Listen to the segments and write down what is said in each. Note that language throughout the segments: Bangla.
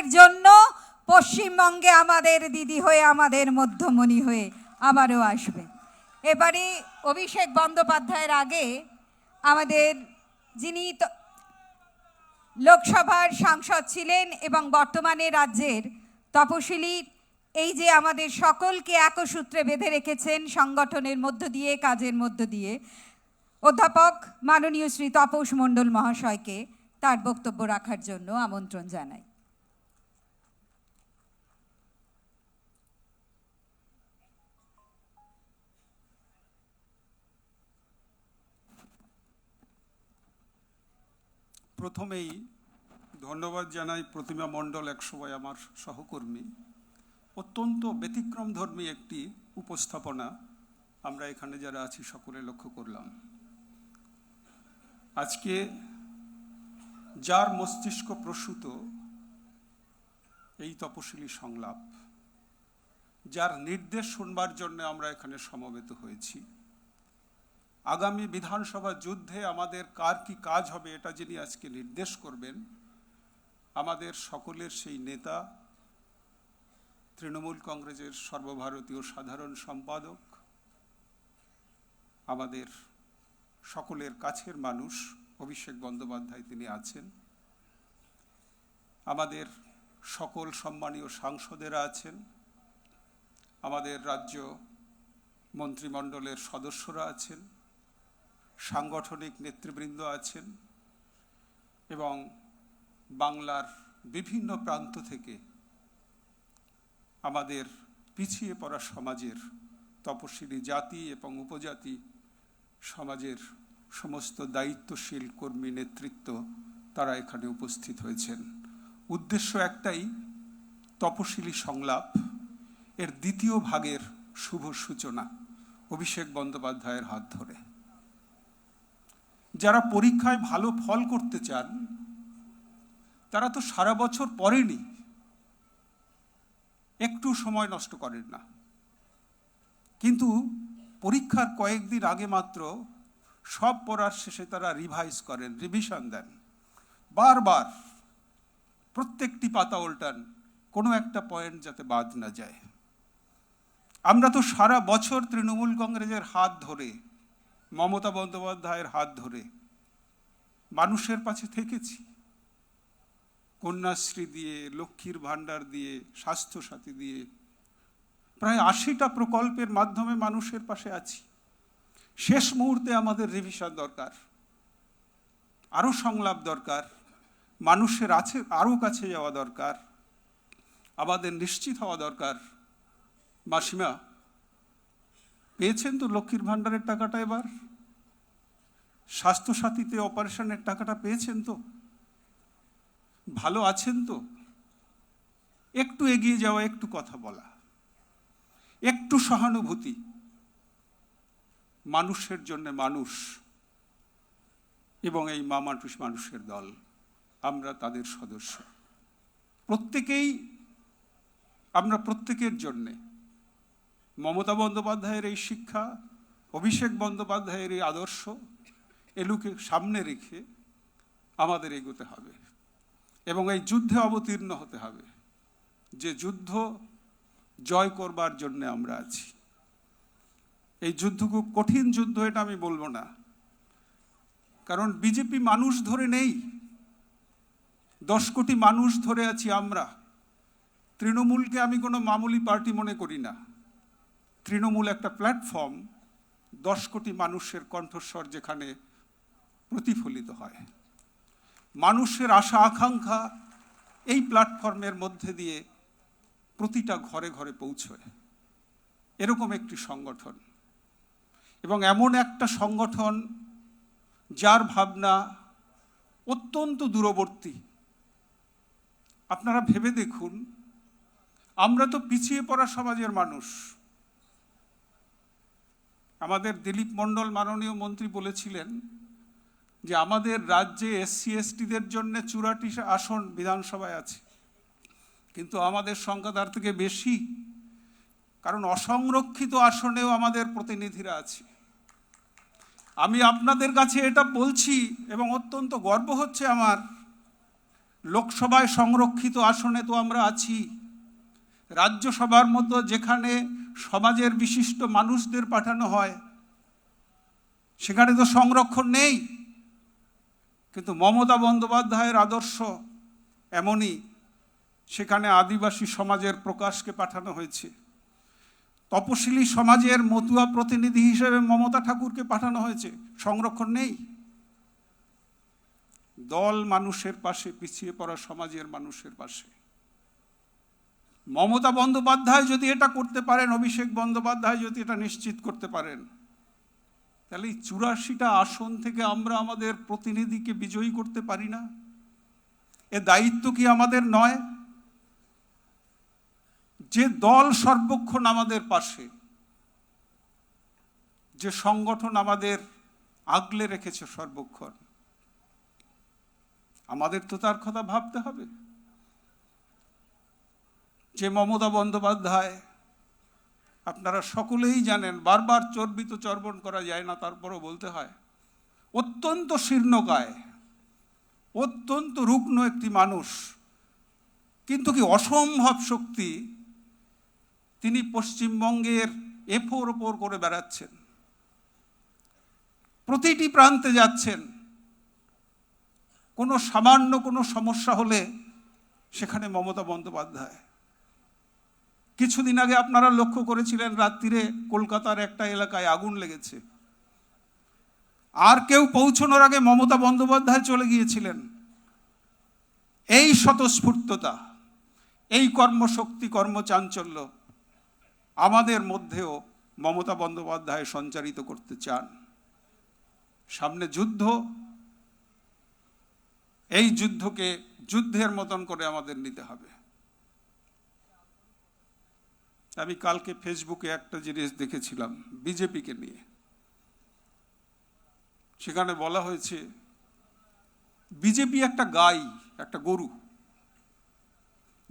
দিনের জন্য পশ্চিমবঙ্গে আমাদের দিদি হয়ে, আমাদের মধ্যমণি হয়ে আবারও আসবে। এবারে অভিষেক বন্দ্যোপাধ্যায়ের আগে আমাদের যিনি লোকসভার সাংসদ ছিলেন এবং বর্তমানে রাজ্যের তপশিলি, এই যে আমাদের সকলকে একসূত্রে বেঁধে রেখেছেন সংগঠনের মধ্য দিয়ে, কাজের মধ্য দিয়ে, অধ্যাপক মাননীয় শ্রী তপস মণ্ডল মহাশয়কে তার বক্তব্য রাখার জন্য আমন্ত্রণ জানাই। প্রথমেই ধন্যবাদ জানাই প্রতিমা মণ্ডল, একসময় আমার সহকর্মী। অত্যন্ত ব্যতিক্রমধর্মী একটি উপস্থাপনা আমরা এখানে যারা আছি সকলে লক্ষ্য করলাম। আজকে যার মস্তিষ্ক প্রসূত এই তপশিলি সংলাপ, যার নির্দেশ শুনবার জন্য আমরা এখানে সমবেত হয়েছি, আগামী বিধানসভা যুদ্ধে আমাদের কার কি কাজ হবে এটা যিনি আজকে নির্দেশ করবেন, আমাদের সকলের সেই নেতা, তৃণমূল কংগ্রেসের সর্বভারতীয় সাধারণ সম্পাদক, আমাদের সকলের কাছের মানুষ অভিষেক বন্দ্যোপাধ্যায় তিনি আছেন। আমাদের সকল সম্মানীয় সাংসদেরা আছেন, আমাদের রাজ্য মন্ত্রিমণ্ডলের সদস্যরা আছেন, সাংগঠনিক নেতৃবৃন্দ আছেন এবং বাংলার বিভিন্ন প্রান্ত থেকে আমাদের পিছিয়ে পড়া সমাজের তপশিলি জাতি এবং উপজাতি সমাজের সমস্ত দায়িত্বশীল কর্মী নেতৃত্ব তারা এখানে উপস্থিত হয়েছেন। উদ্দেশ্য একটাই, তপশিলি সংলাপ এর দ্বিতীয় ভাগের শুভ সূচনা অভিষেক বন্দ্যোপাধ্যায়ের হাত ধরে। যারা পরীক্ষায় ভালো ফল করতে চান তারা তো সারা বছর পড়েনি, একটু সময় নষ্ট করেন না, কিন্তু পরীক্ষার কয়েকদিন আগে মাত্র সব পড়ার শেষে তারা রিভাইজ করেন, রিভিশন দেন, বারবার প্রত্যেকটি পাতা উল্টান, কোনো একটা পয়েন্ট যাতে বাদ না যায়। আমরা তো সারা বছর তৃণমূল কংগ্রেসের হাত ধরে, মমতা বন্দ্যোপাধ্যায়ের হাত ধরে মানুষের পাশে থেকেছি, কন্যাশ্রী দিয়ে, লক্ষ্মীর ভাণ্ডার দিয়ে, স্বাস্থ্যসাথী দিয়ে, প্রায় ৮০টা প্রকল্পের মাধ্যমে মানুষের পাশে আছি। শেষ মুহূর্তে আমাদের রিভিশন দরকার, আরও সংলাপ দরকার, মানুষের আরও কাছে যাওয়া দরকার, আমাদের নিশ্চিত হওয়া দরকার। মাসিমা পেয়েছেন তো লক্ষ্মীর ভাণ্ডারের টাকাটা, এবার স্বাস্থ্যসাথীতে অপারেশনের টাকাটা পেয়েছেন তো, ভালো আছেন তো? একটু এগিয়ে যাওয়া, একটু কথা বলা, একটু সহানুভূতি, মানুষের জন্য মানুষ এবং এই মামাটুস মানুষের দল, আমরা তাদের সদস্য। আমরা প্রত্যেকের জন্যে মমতা বন্দ্যোপাধ্যায়ের এই শিক্ষা, অভিষেক বন্দ্যোপাধ্যায়ের এই আদর্শ, এগুলোকে সামনে রেখে আমাদের এগোতে হবে এবং এই যুদ্ধে অবতীর্ণ হতে হবে, যে যুদ্ধ জয় করবার জন্য আমরা আছি। এই যুদ্ধ খুব কঠিন যুদ্ধ, এটা আমি বলবো না, কারণ বিজেপি মানুষ ধরে নেই, 10 কোটি মানুষ ধরে আছি আমরা। তৃণমূলকে আমি কোনো মামুলি পার্টি মনে করি না। তৃণমূল একটা প্ল্যাটফর্ম, 10 কোটি মানুষের কণ্ঠস্বর যেখানে প্রতিফলিত হয়, মানুষের আশা আকাঙ্ক্ষা এই প্ল্যাটফর্মের মধ্যে দিয়ে প্রতিটা ঘরে ঘরে পৌঁছয়, এরকম একটি সংগঠন। এবং এমন একটা সংগঠন যার ভাবনা অত্যন্ত দূরবর্তী। আপনারা ভেবে দেখুন, আমরা তো পিছিয়ে পড়া সমাজের মানুষ। আমাদের দিলীপ মণ্ডল মাননীয় মন্ত্রী বলেছিলেন যে আমাদের রাজ্যে SC STদের জন্য 84 আসন বিধানসভায় আছে, কিন্তু আমাদের সংখ্যা তার থেকে বেশি, কারণ অসংরক্ষিত আসনেও আমাদের প্রতিনিধিরা আছে। আমি আপনাদের কাছে এটা বলছি এবং অত্যন্ত গর্ব হচ্ছে আমার লোকসভায় সংরক্ষিত আসনে তো আমরা আছি, রাজ্যসভার মতো যেখানে সমাজের বিশিষ্ট মানুষদের পাঠানো হয় সেখানে তো সংরক্ষণ নেই। কিন্তু মমতা বন্দ্যোপাধ্যায়ের আদর্শ এমনই, সেখানে আদিবাসী সমাজের প্রকাশকে পাঠানো হয়েছে, তপশিলি সমাজের মতুয়া প্রতিনিধি হিসেবে মমতা ঠাকুরকে পাঠানো হয়েছে, সংরক্ষণ নেই। দল মানুষের পাশে, পিছিয়ে পড়া সমাজের মানুষের পাশে। মমতা বন্দ্যোপাধ্যায় যদি এটা করতে পারেন, অভিষেক বন্দ্যোপাধ্যায় যদি এটা নিশ্চিত করতে পারেন, তাহলে এই 84টা আসন থেকে আমরা আমাদের প্রতিনিধিকে বিজয়ী করতে পারি না? এ দায়িত্ব কি আমাদের নয়? যে দল সর্বক্ষণ আমাদের পাশে, যে সংগঠন আমাদের আগলে রেখেছে সর্বক্ষণ, আমাদের তো তার কথা ভাবতে হবে। যে মমতা বন্দ্যোপাধ্যায়, আপনারা সকলেই জানেন, বারবার চর্বিত চর্বণ করা যায় না, তারপরও বলতে হয়, অত্যন্ত শীর্ণকায়, অত্যন্ত রুগ্ন একটি মানুষ, কিন্তু কি অসম্ভব শক্তি তিনি পশ্চিমবঙ্গের এফোর ওপর করে বেড়াচ্ছেন, প্রতিটি প্রান্তে যাচ্ছেন। কোনো সামান্য কোনো সমস্যা হলে সেখানে মমতা বন্দ্যোপাধ্যায়। কিছুদিন আগে আপনারা লক্ষ্য করেছিলেন, রাত্রিরে কলকাতার একটা এলাকায় আগুন লেগেছে, আর কেউ পৌঁছানোর আগে মমতা বন্দ্যোপাধ্যায় চলে গিয়েছিলেন। এই স্বতঃস্ফূর্ততা, এই কর্মশক্তি, কর্মচাঞ্চল্য আমাদের মধ্যেও মমতা বন্দ্যোপাধ্যায় সঞ্চারিত করতে চান। সামনে যুদ্ধ, এই যুদ্ধকে যুদ্ধের মতন করে আমাদের নিতে হবে। আমি কালকে ফেসবুকে একটা জিনিস দেখেছিলাম বিজেপিকে নিয়ে। সেখানে বলা হয়েছে বিজেপি একটা গাই, একটা গরু,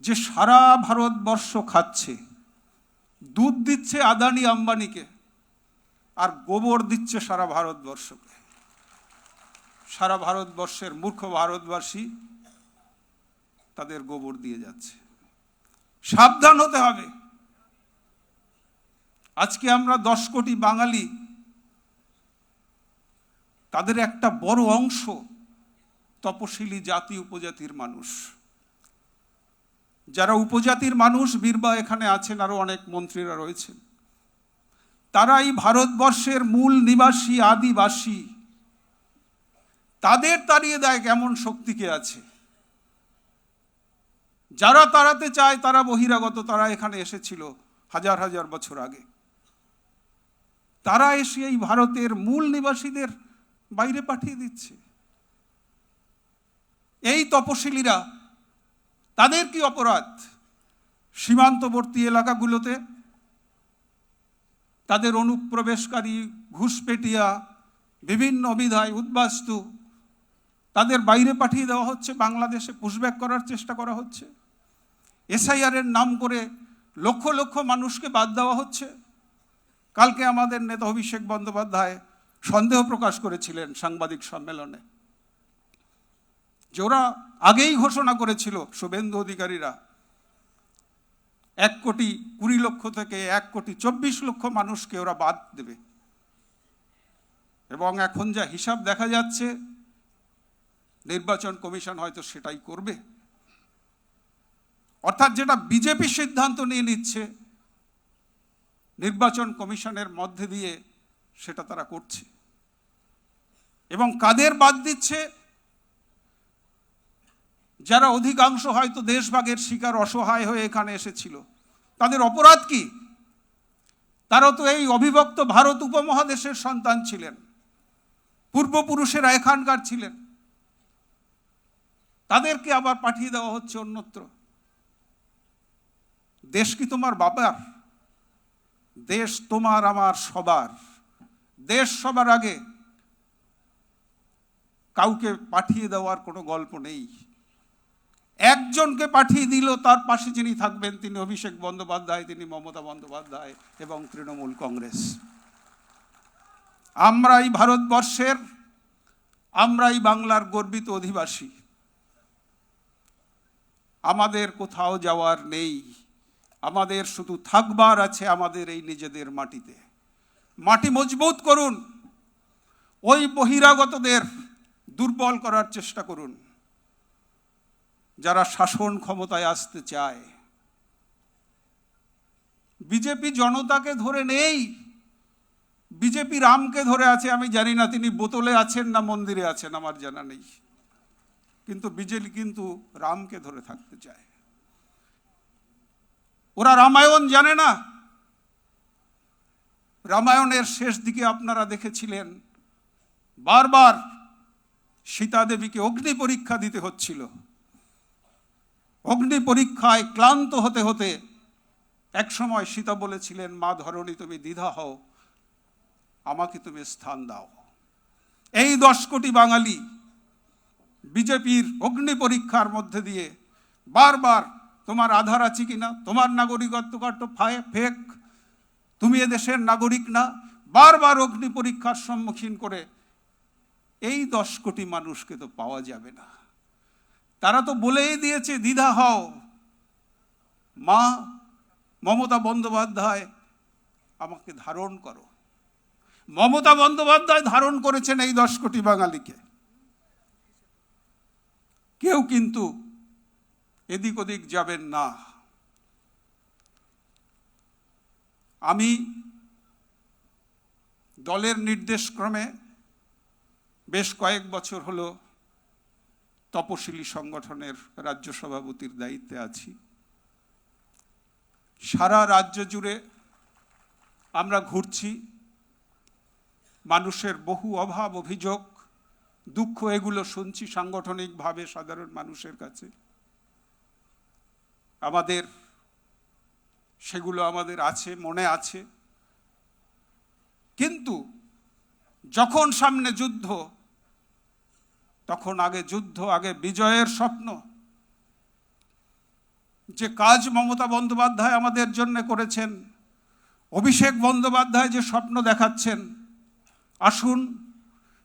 যে সারা ভারতবর্ষ খাচ্ছে, দুধ দিচ্ছে আদানি আম্বানিকে, আর গোবর দিচ্ছে সারা ভারতবর্ষকে। সারা ভারতবর্ষের মূর্খ ভারতবাসী তাদের গোবর দিয়ে যাচ্ছে। সাবধান হতে হবে। আজকে আমরা 10 কোটি বাঙালি, তাদের একটা বড় অংশ তপশিলি জাতি, উপজাতির মানুষ। যারা উপজাতির মানুষ, বীরবা এখানে আছেন, আরো অনেক মন্ত্রীরা রয়েছেন, তারা এই ভারতবর্ষের মূল নিবাসী, আদিবাসী। তাদের তাড়িয়ে দেয় কেমন শক্তি কে আছে? যারা তাড়াতে চায় তারা বহিরাগত, তারা এখানে এসেছিল হাজার হাজার বছর আগে। তারা এসে এই ভারতের মূল নিবাসীদের বাইরে পাঠিয়ে দিচ্ছে। এই তপশিলীরা, তাদের কি অপরাধ? সীমান্তবর্তী এলাকাগুলোতে তাদের অনুপ্রবেশকারী, ঘুষপেটিয়া, বিভিন্ন অভিধায় উদ্বাস্তু, তাদের বাইরে পাঠিয়ে দেওয়া হচ্ছে, বাংলাদেশে পুশব্যাক করার চেষ্টা করা হচ্ছে। এসআইআর এর নাম করে লক্ষ লক্ষ মানুষকে বাদ দেওয়া হচ্ছে। কালকে আমাদের নেতা অভিষেক বন্দ্যোপাধ্যায় সন্দেহ প্রকাশ করেছিলেন সাংবাদিক সম্মেলনে, যে ওরা আগেই ঘোষণা করেছিল, শুভেন্দু অধিকারীরা, 1,20,00,000 থেকে 1,24,00,000 মানুষকে ওরা বাদ দেবে। এবং এখন যা হিসাব দেখা যাচ্ছে, নির্বাচন কমিশন হয়তো সেটাই করবে। অর্থাৎ যেটা বিজেপি সিদ্ধান্ত নিয়ে নিচ্ছে, নির্বাচন কমিশনের মধ্যে দিয়ে সেটা তারা করছে। এবং কাদের বাদ দিচ্ছে? যারা অধিকাংশ হয়তো দেশভাগের শিকার, অসহায় হয়ে এখানে এসেছিল। তাদের অপরাধ কি? তারা তো এই অবিভক্ত ভারত উপমহাদেশের সন্তান ছিলেন, পূর্বপুরুষেরা এখানকার ছিলেন। তাদেরকে আবার পাঠিয়ে দেওয়া হচ্ছে অন্যত্র। দেশ কি তোমার বাবার? দেশ তোমার আমার সবার। দেশ সবার আগে। কাউকে পাঠিয়ে দেওয়ার কোনো গল্প নেই। একজনকে পাঠিয়ে দিল, তার পাশে যিনি থাকবেন তিনি অভিষেক বন্দ্যোপাধ্যায়, তিনি মমতা বন্দ্যোপাধ্যায় এবং তৃণমূল কংগ্রেস। আমরাই ভারতবর্ষের, আমরাই বাংলার গর্বিত অধিবাসী। আমাদের কোথাও যাওয়ার নেই, আমাদের শুধু থাকবার আছে আমাদের এই নিজেদের মাটিতে। মাটি মজবুত করুন, ওই বহিরাগতদের দুর্বল করার চেষ্টা করুন যারা শাসন ক্ষমতায় আসতে চায়। বিজেপি জনতাকে ধরে নেই, বিজেপি রামকে ধরে আছে। আমি জানি না তিনি বোতলে আছেন না মন্দিরে আছেন, আমার জানা নেই, কিন্তু বিজেপি কিন্তু রামকে ধরে থাকতে চায়। ওরা রামায়ণ জানে না। রামায়ণের শেষ দিকে আপনারা দেখেছিলেন বারবার সীতা দেবীকে অগ্নি পরীক্ষা দিতে হচ্ছিল। অগ্নি পরীক্ষায় ক্লান্ত হতে হতে একসময় সীতা বলেছিলেন, মা ধরণী তুমি দ্বিধা হও, আমাকে তুমি স্থান দাও। এই 10 কোটি বাঙালি বিজেপির অগ্নি পরীক্ষার মধ্যে দিয়ে বারবার তোমার আধার আছে কিনা, তোমার নাগরিকত্ব কার্ড ফেক, তুমি এদেশের নাগরিক না, বারবার অগ্নি পরীক্ষার সম্মুখীন করে এই 10 কোটি মানুষকে তো পাওয়া যাবে না। তারা তো বলেই দিয়েছে দ্বিধা হও। মা মমতা বন্দ্যোপাধ্যায় আমাকে ধারণ করো। মমতা বন্দ্যোপাধ্যায় ধারণ করেছেন এই 10 কোটি বাঙালিকে। কেউ কিন্তু এদিক ওদিক যাবেন না। আমি দলের নির্দেশক্রমে বেশ কয়েক বছর হলো তপশিলি সংগঠনের রাজ্য সভাপতির দায়িত্বে আছি। সারা রাজ্য জুড়ে আমরা ঘুরছি, মানুষের বহু অভাব, অভিযোগ, দুঃখ এগুলো শুনছি সাংগঠনিকভাবে সাধারণ মানুষের কাছে। সেগুলো আমাদের আছে, মনে আছে। কিন্তু যখন সামনে যুদ্ধ, তখন আগে যুদ্ধ, আগে বিজয়ের স্বপ্ন। যে কাজ মমতা বন্দ্যোপাধ্যায় আমাদের জন্য করেছেন, অভিষেক বন্দ্যোপাধ্যায় যে স্বপ্ন দেখাচ্ছেন, আসুন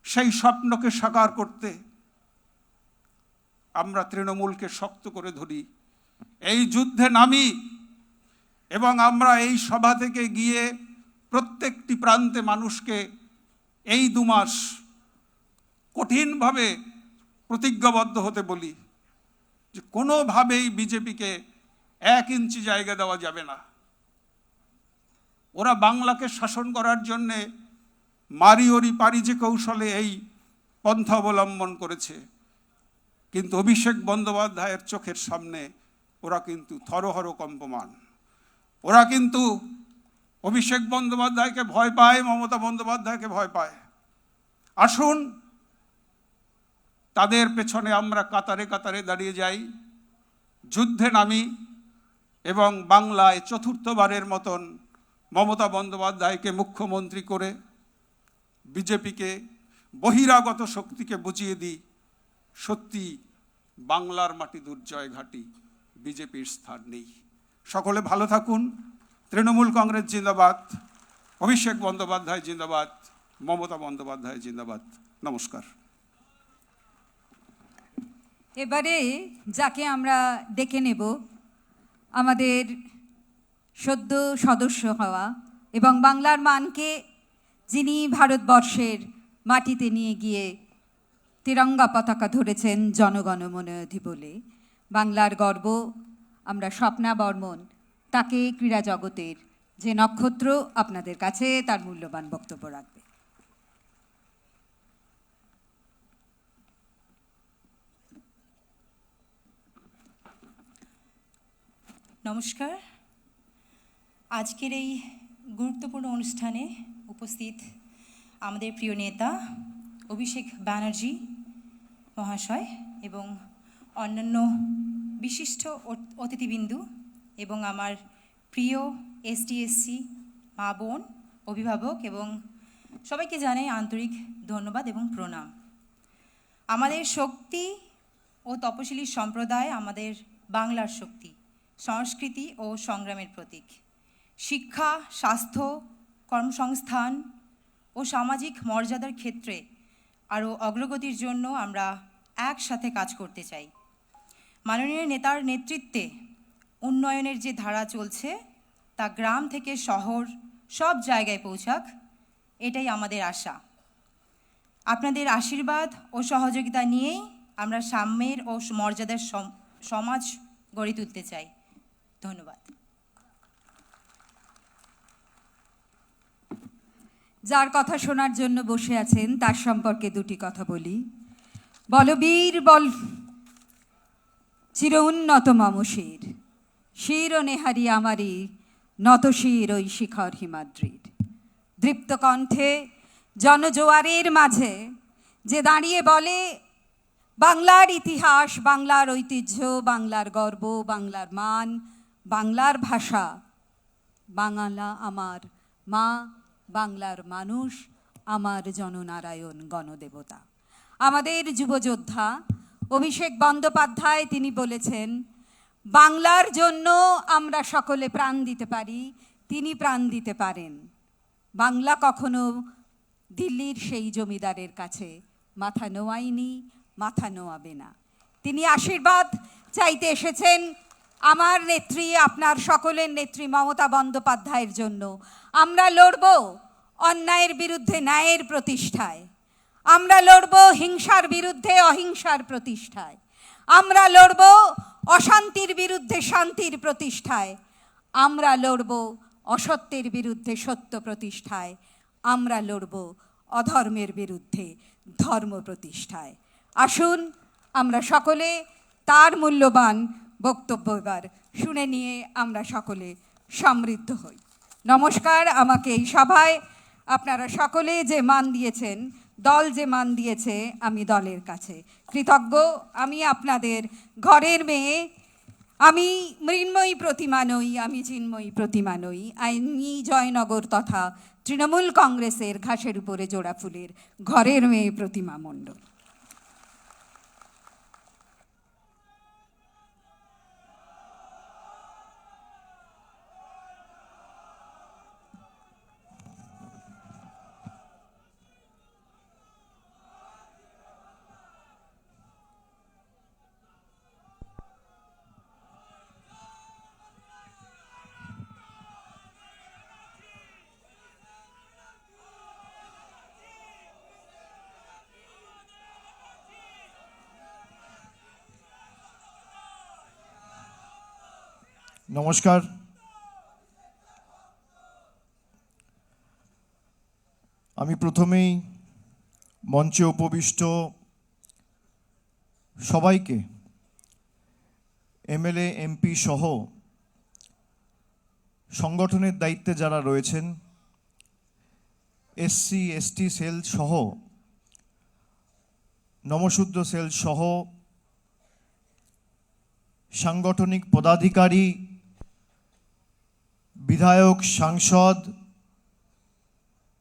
সেই স্বপ্নকে সাকার করতে আমরা তৃণমূলকে শক্ত করে ধরি, এই যুদ্ধে নামি এবং আমরা এই সভা থেকে গিয়ে প্রত্যেকটি প্রান্তে মানুষকে এই 2 মাস কঠিনভাবে প্রতিজ্ঞাবদ্ধ হতে বলি যে কোনোভাবেই বিজেপিকে 1 ইঞ্চি জায়গা দেওয়া যাবে না। ওরা বাংলাকে শাসন করার জন্যে মারিওরি পারি যে কৌশলে এই পন্থা অবলম্বন করেছে, কিন্তু অভিষেক বন্দ্যোপাধ্যায়ের চোখের সামনে ওরা কিন্তু থরহর কম্পমান। ওরা কিন্তু অভিষেক বন্দ্যোপাধ্যায়কে ভয় পায়, মমতা বন্দ্যোপাধ্যায়কে ভয় পায়। আসুন তাদের পেছনে আমরা কাতারে কাতারে দাঁড়িয়ে যাই, যুদ্ধে নামি এবং বাংলায় 4র্থবারের মতন মমতা বন্দ্যোপাধ্যায়কে মুখ্যমন্ত্রী করে বিজেপিকে, বহিরাগত শক্তিকে বুঝিয়ে দিই সত্যি বাংলার মাটি দুর্জয় ঘাটি, বিজেপির স্থান নেই। সকলে ভালো থাকুন। তৃণমূল কংগ্রেস জিন্দাবাদ, অভিষেক বন্দ্যোপাধ্যায় জিন্দাবাদ, মমতা বন্দ্যোপাধ্যায় জিন্দাবাদ। নমস্কার। এবারে যাকে আমরা ডেকে নেব, আমাদের সদ্য সদস্য হওয়া এবং বাংলার মানকে যিনি ভারতবর্ষের মাটিতে নিয়ে গিয়ে তিরঙ্গা পতাকা ধরেছেন জনগণমন অধি বলে, বাংলার গর্ব, আমরা স্বপ্না বর্মন, তাকে ক্রীড়া জগতের যে নক্ষত্র আপনাদের কাছে তার মূল্যবান বক্তব্য রাখবে। নমস্কার। আজকের এই গুরুত্বপূর্ণ অনুষ্ঠানে উপস্থিত আমাদের প্রিয় নেতা অভিষেক ব্যানার্জি মহাশয় এবং অন্যান্য বিশিষ্ট অতিথিবৃন্দু এবং আমার প্রিয় এসটি/এসসি মা বোন, অভিভাবক এবং সবাইকে জানাই আন্তরিক ধন্যবাদ এবং প্রণাম। আমাদের শক্তি ও তপশিলি সম্প্রদায় আমাদের বাংলার শক্তি, সংস্কৃতি ও সংগ্রামের প্রতীক। শিক্ষা, স্বাস্থ্য, কর্মসংস্থান ও সামাজিক মর্যাদার ক্ষেত্রে আরও অগ্রগতির জন্য আমরা একসাথে কাজ করতে চাই। মাননীয় নেতার নেতৃত্বে উন্নয়নের যে ধারা চলছে তা গ্রাম থেকে শহর সব জায়গায় পৌঁছাক, এটাই আমাদের আশা। আপনাদের আশীর্বাদ ও সহযোগিতা নিয়েই আমরা সাম্যের ও মর্যাদার সমাজ গড়ে তুলতে চাই। ধন্যবাদ। যার কথা শোনার জন্য বসে আছেন তার সম্পর্কে দুটি কথা বলি। বলবীর বল চির উন্নত মম শির, শির ও নেহারি আমারি নত শির ওই শিখর হিমাদ্রির। দৃপ্ত কণ্ঠে জনজোয়ারের মাঝে যে দাঁড়িয়ে বলে বাংলার ইতিহাস, বাংলার ঐতিহ্য, বাংলার গর্ব, বাংলার মান, বাংলার ভাষা, বাংলা আমার মা, বাংলার মানুষ আমার জননারায়ণ গণদেবতা। আমাদের যুবযোদ্ধা অভিষেক বন্দ্যোপাধ্যায় তিনি বলেছেন, বাংলার জন্য আমরা সকলে প্রাণ দিতে পারি, তিনি প্রাণ দিতে পারেন। বাংলা কখনো দিল্লির সেই জমিদারের কাছে মাথা নোয়ায়নি, মাথা নোয়াবে না। তিনি আশীর্বাদ চাইতে এসেছেন আমার নেত্রী, আপনার সকলের নেত্রী মমতা বন্দ্যোপাধ্যায়ের জন্য। আমরা লড়ব অন্যায়ের বিরুদ্ধে ন্যায়ের প্রতিষ্ঠায়, আমরা লড়ব হিংসার বিরুদ্ধে অহিংসার প্রতিষ্ঠায়, আমরা লড়ব অশান্তির বিরুদ্ধে শান্তির প্রতিষ্ঠায়, আমরা লড়ব অসত্যের বিরুদ্ধে সত্য প্রতিষ্ঠায়, আমরা লড়ব অধর্মের বিরুদ্ধে ধর্ম প্রতিষ্ঠায়। আসুন আমরা সকলে তার মূল্যবান বক্তব্য এবার শুনে নিয়ে আমরা সকলে সমৃদ্ধ হই। নমস্কার। আমাকে এই সভায় আপনারা সকলে যে মান দিয়েছেন, দল যে মান দিয়েছে, আমি দলের কাছে কৃতজ্ঞ। আমি আপনাদের ঘরের মেয়ে, আমি মৃন্ময়ী প্রতিমা নই, আমি চিন্ময়ী প্রতিমা নই। আমি জয়নগর তথা তৃণমূল কংগ্রেসের ঘাসের উপরে জোড়া ফুলের ঘরের মেয়ে প্রতিমা মণ্ডল। নমস্কার। আমি প্রথমেই মঞ্চে উপবিষ্ট সবাইকে, এমএলএ এমপি সহ সংগঠনের দায়িত্বে যারা রয়েছেন, এসসি এসটি সেল সহ নমশূদ্র সেল সহ সাংগঠনিক পদাধিকারী, বিধায়ক, সাংসদ,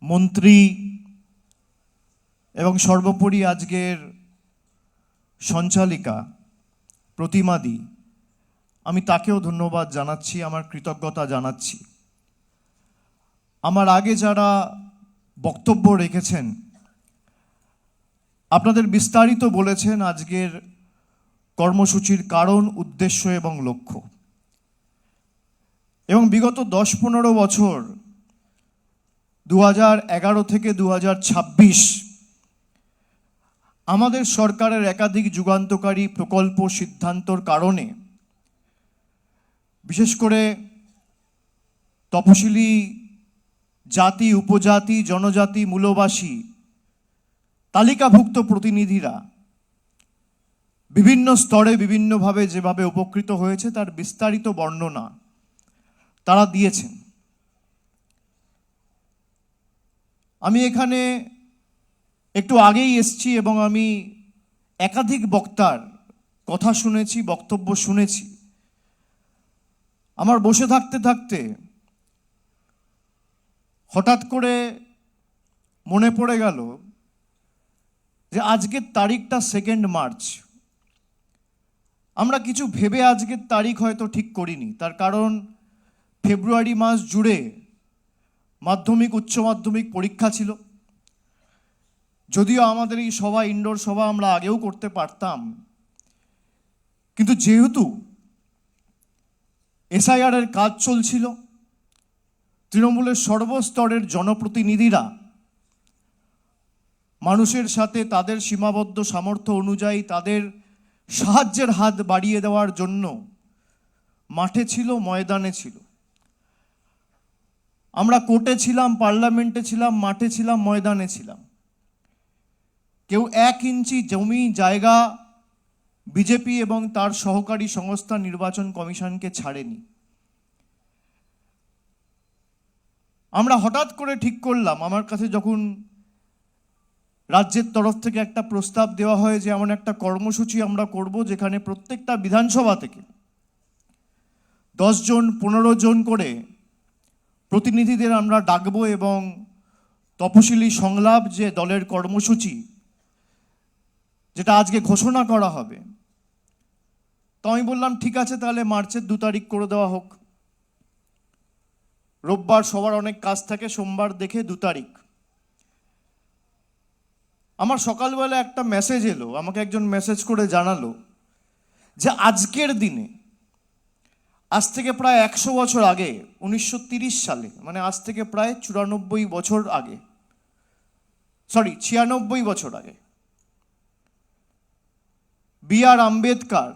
মন্ত্রী এবং সর্বোপরি আজকের সঞ্চালিকা প্রতিমাদি, আমি তাকেও ধন্যবাদ জানাচ্ছি, আমার কৃতজ্ঞতা জানাচ্ছি। আমার আগে যারা বক্তব্য রেখেছেন আপনাদের বিস্তারিত বলেছেন আজকের কর্মসূচির কারণ, উদ্দেশ্য এবং লক্ষ্য। এবং বিগত 10-15 বছর 2011 থেকে 2026 আমাদের সরকারের একাধিক যুগান্তকারী প্রকল্প সিদ্ধান্তর কারণে বিশেষ করে তপশিলি জাতি, উপজাতি, জনজাতি, মূলবাসী, তালিকাভুক্ত প্রতিনিধিরা বিভিন্ন স্তরে বিভিন্নভাবে যেভাবে উপকৃত হয়েছে তার বিস্তারিত বর্ণনা তারা দিয়েছেন। আমি এখানে একটু আগেই এসেছি এবং আমি একাধিক বক্তার কথা শুনেছি, বক্তব্য শুনেছি। আমার বসে থাকতে থাকতে হঠাৎ করে মনে পড়ে গেল যে আজকের তারিখটা 2 মার্চ। আমরা কিছু ভেবে আজকের তারিখ হয়তো ঠিক করিনি, তার কারণ ফেব্রুয়ারি মাস জুড়ে মাধ্যমিক, উচ্চ মাধ্যমিক পরীক্ষা ছিল। যদিও আমাদের এই সভা, ইনডোর সভা আমরা আগেও করতে পারতাম, কিন্তু যেহেতু এসআইআর এর কাজ চলছিল, তৃণমূলের সর্বস্তরের জনপ্রতিনিধিরা মানুষের সাথে তাদের সীমাবদ্ধ সামর্থ্য অনুযায়ী তাদের সাহায্যের হাত বাড়িয়ে দেওয়ার জন্য মাঠে ছিল, ময়দানে ছিল। আমরা কোর্টে ছিলাম, পার্লামেন্টে ছিলাম, মাঠে ছিলাম, ময়দানে ছিলাম। কেউ 1 ইঞ্চি জমি জায়গা বিজেপি এবং তার সহকারী সংস্থা নির্বাচন কমিশনকে ছাড়েনি। আমরা হঠাৎ করে ঠিক করলাম, আমার কাছে যখন রাজ্যের তরফ থেকে একটা প্রস্তাব দেওয়া হয় যে এমন একটা কর্মসূচি আমরা করব যেখানে প্রত্যেকটা বিধানসভা থেকে 10 জন 15 জন করে প্রতিনিধিদের আমরা ডাকবো এবং তপশিলি সংলাপ যে দলের কর্মসূচি যেটা আজকে ঘোষণা করা হবে, তো আমি বললাম ঠিক আছে, তাহলে মার্চের 2 তারিখ করে দেওয়া হোক। রোববার সবার অনেক কাজ থাকে, সোমবার দেখে 2 তারিখ। আমার সকালবেলা একটা মেসেজ এলো, আমাকে একজন মেসেজ করে জানালো যে আজকের দিনে, আজ থেকে প্রায় 100 বছর আগে, 1930 সালে, মানে আজ থেকে প্রায় 94 বছর আগে, 96 বছর আগে, B.R. আম্বেদকর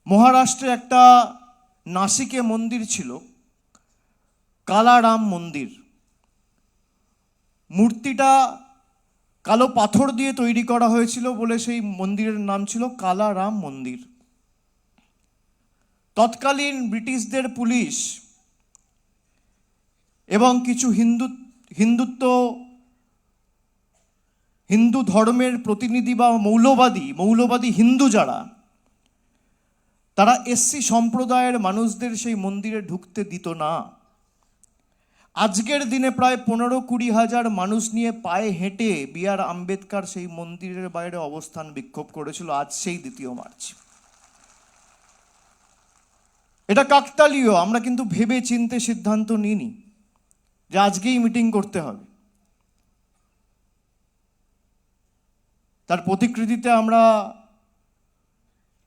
মহারাষ্ট্রে একটা নাসিকে মন্দির ছিল, কালারাম মন্দির। মূর্তিটা কালো পাথর দিয়ে তৈরি করা হয়েছিল বলে সেই মন্দিরের নাম ছিল কালারাম মন্দির। তৎকালীন ব্রিটিশদের পুলিশ এবং কিছু হিন্দু ধর্মের প্রতিনিধি বা মৌলবাদী হিন্দু যারা, তারা এসসি সম্প্রদায়ের মানুষদের সেই মন্দিরে ঢুকতে দিত না। আজকের দিনে প্রায় 15-20 হাজার মানুষ নিয়ে পায়ে হেঁটে B.R. আম্বেদকর সেই মন্দিরের বাইরে অবস্থান বিক্ষোভ করেছিল, আজ সেই 2 মার্চ। এটা কাকতালীয়, আমরা কিন্তু ভেবে চিন্তে সিদ্ধান্ত নিইনি যে আজকেই মিটিং করতে হবে। তার প্রতিকৃতিতে আমরা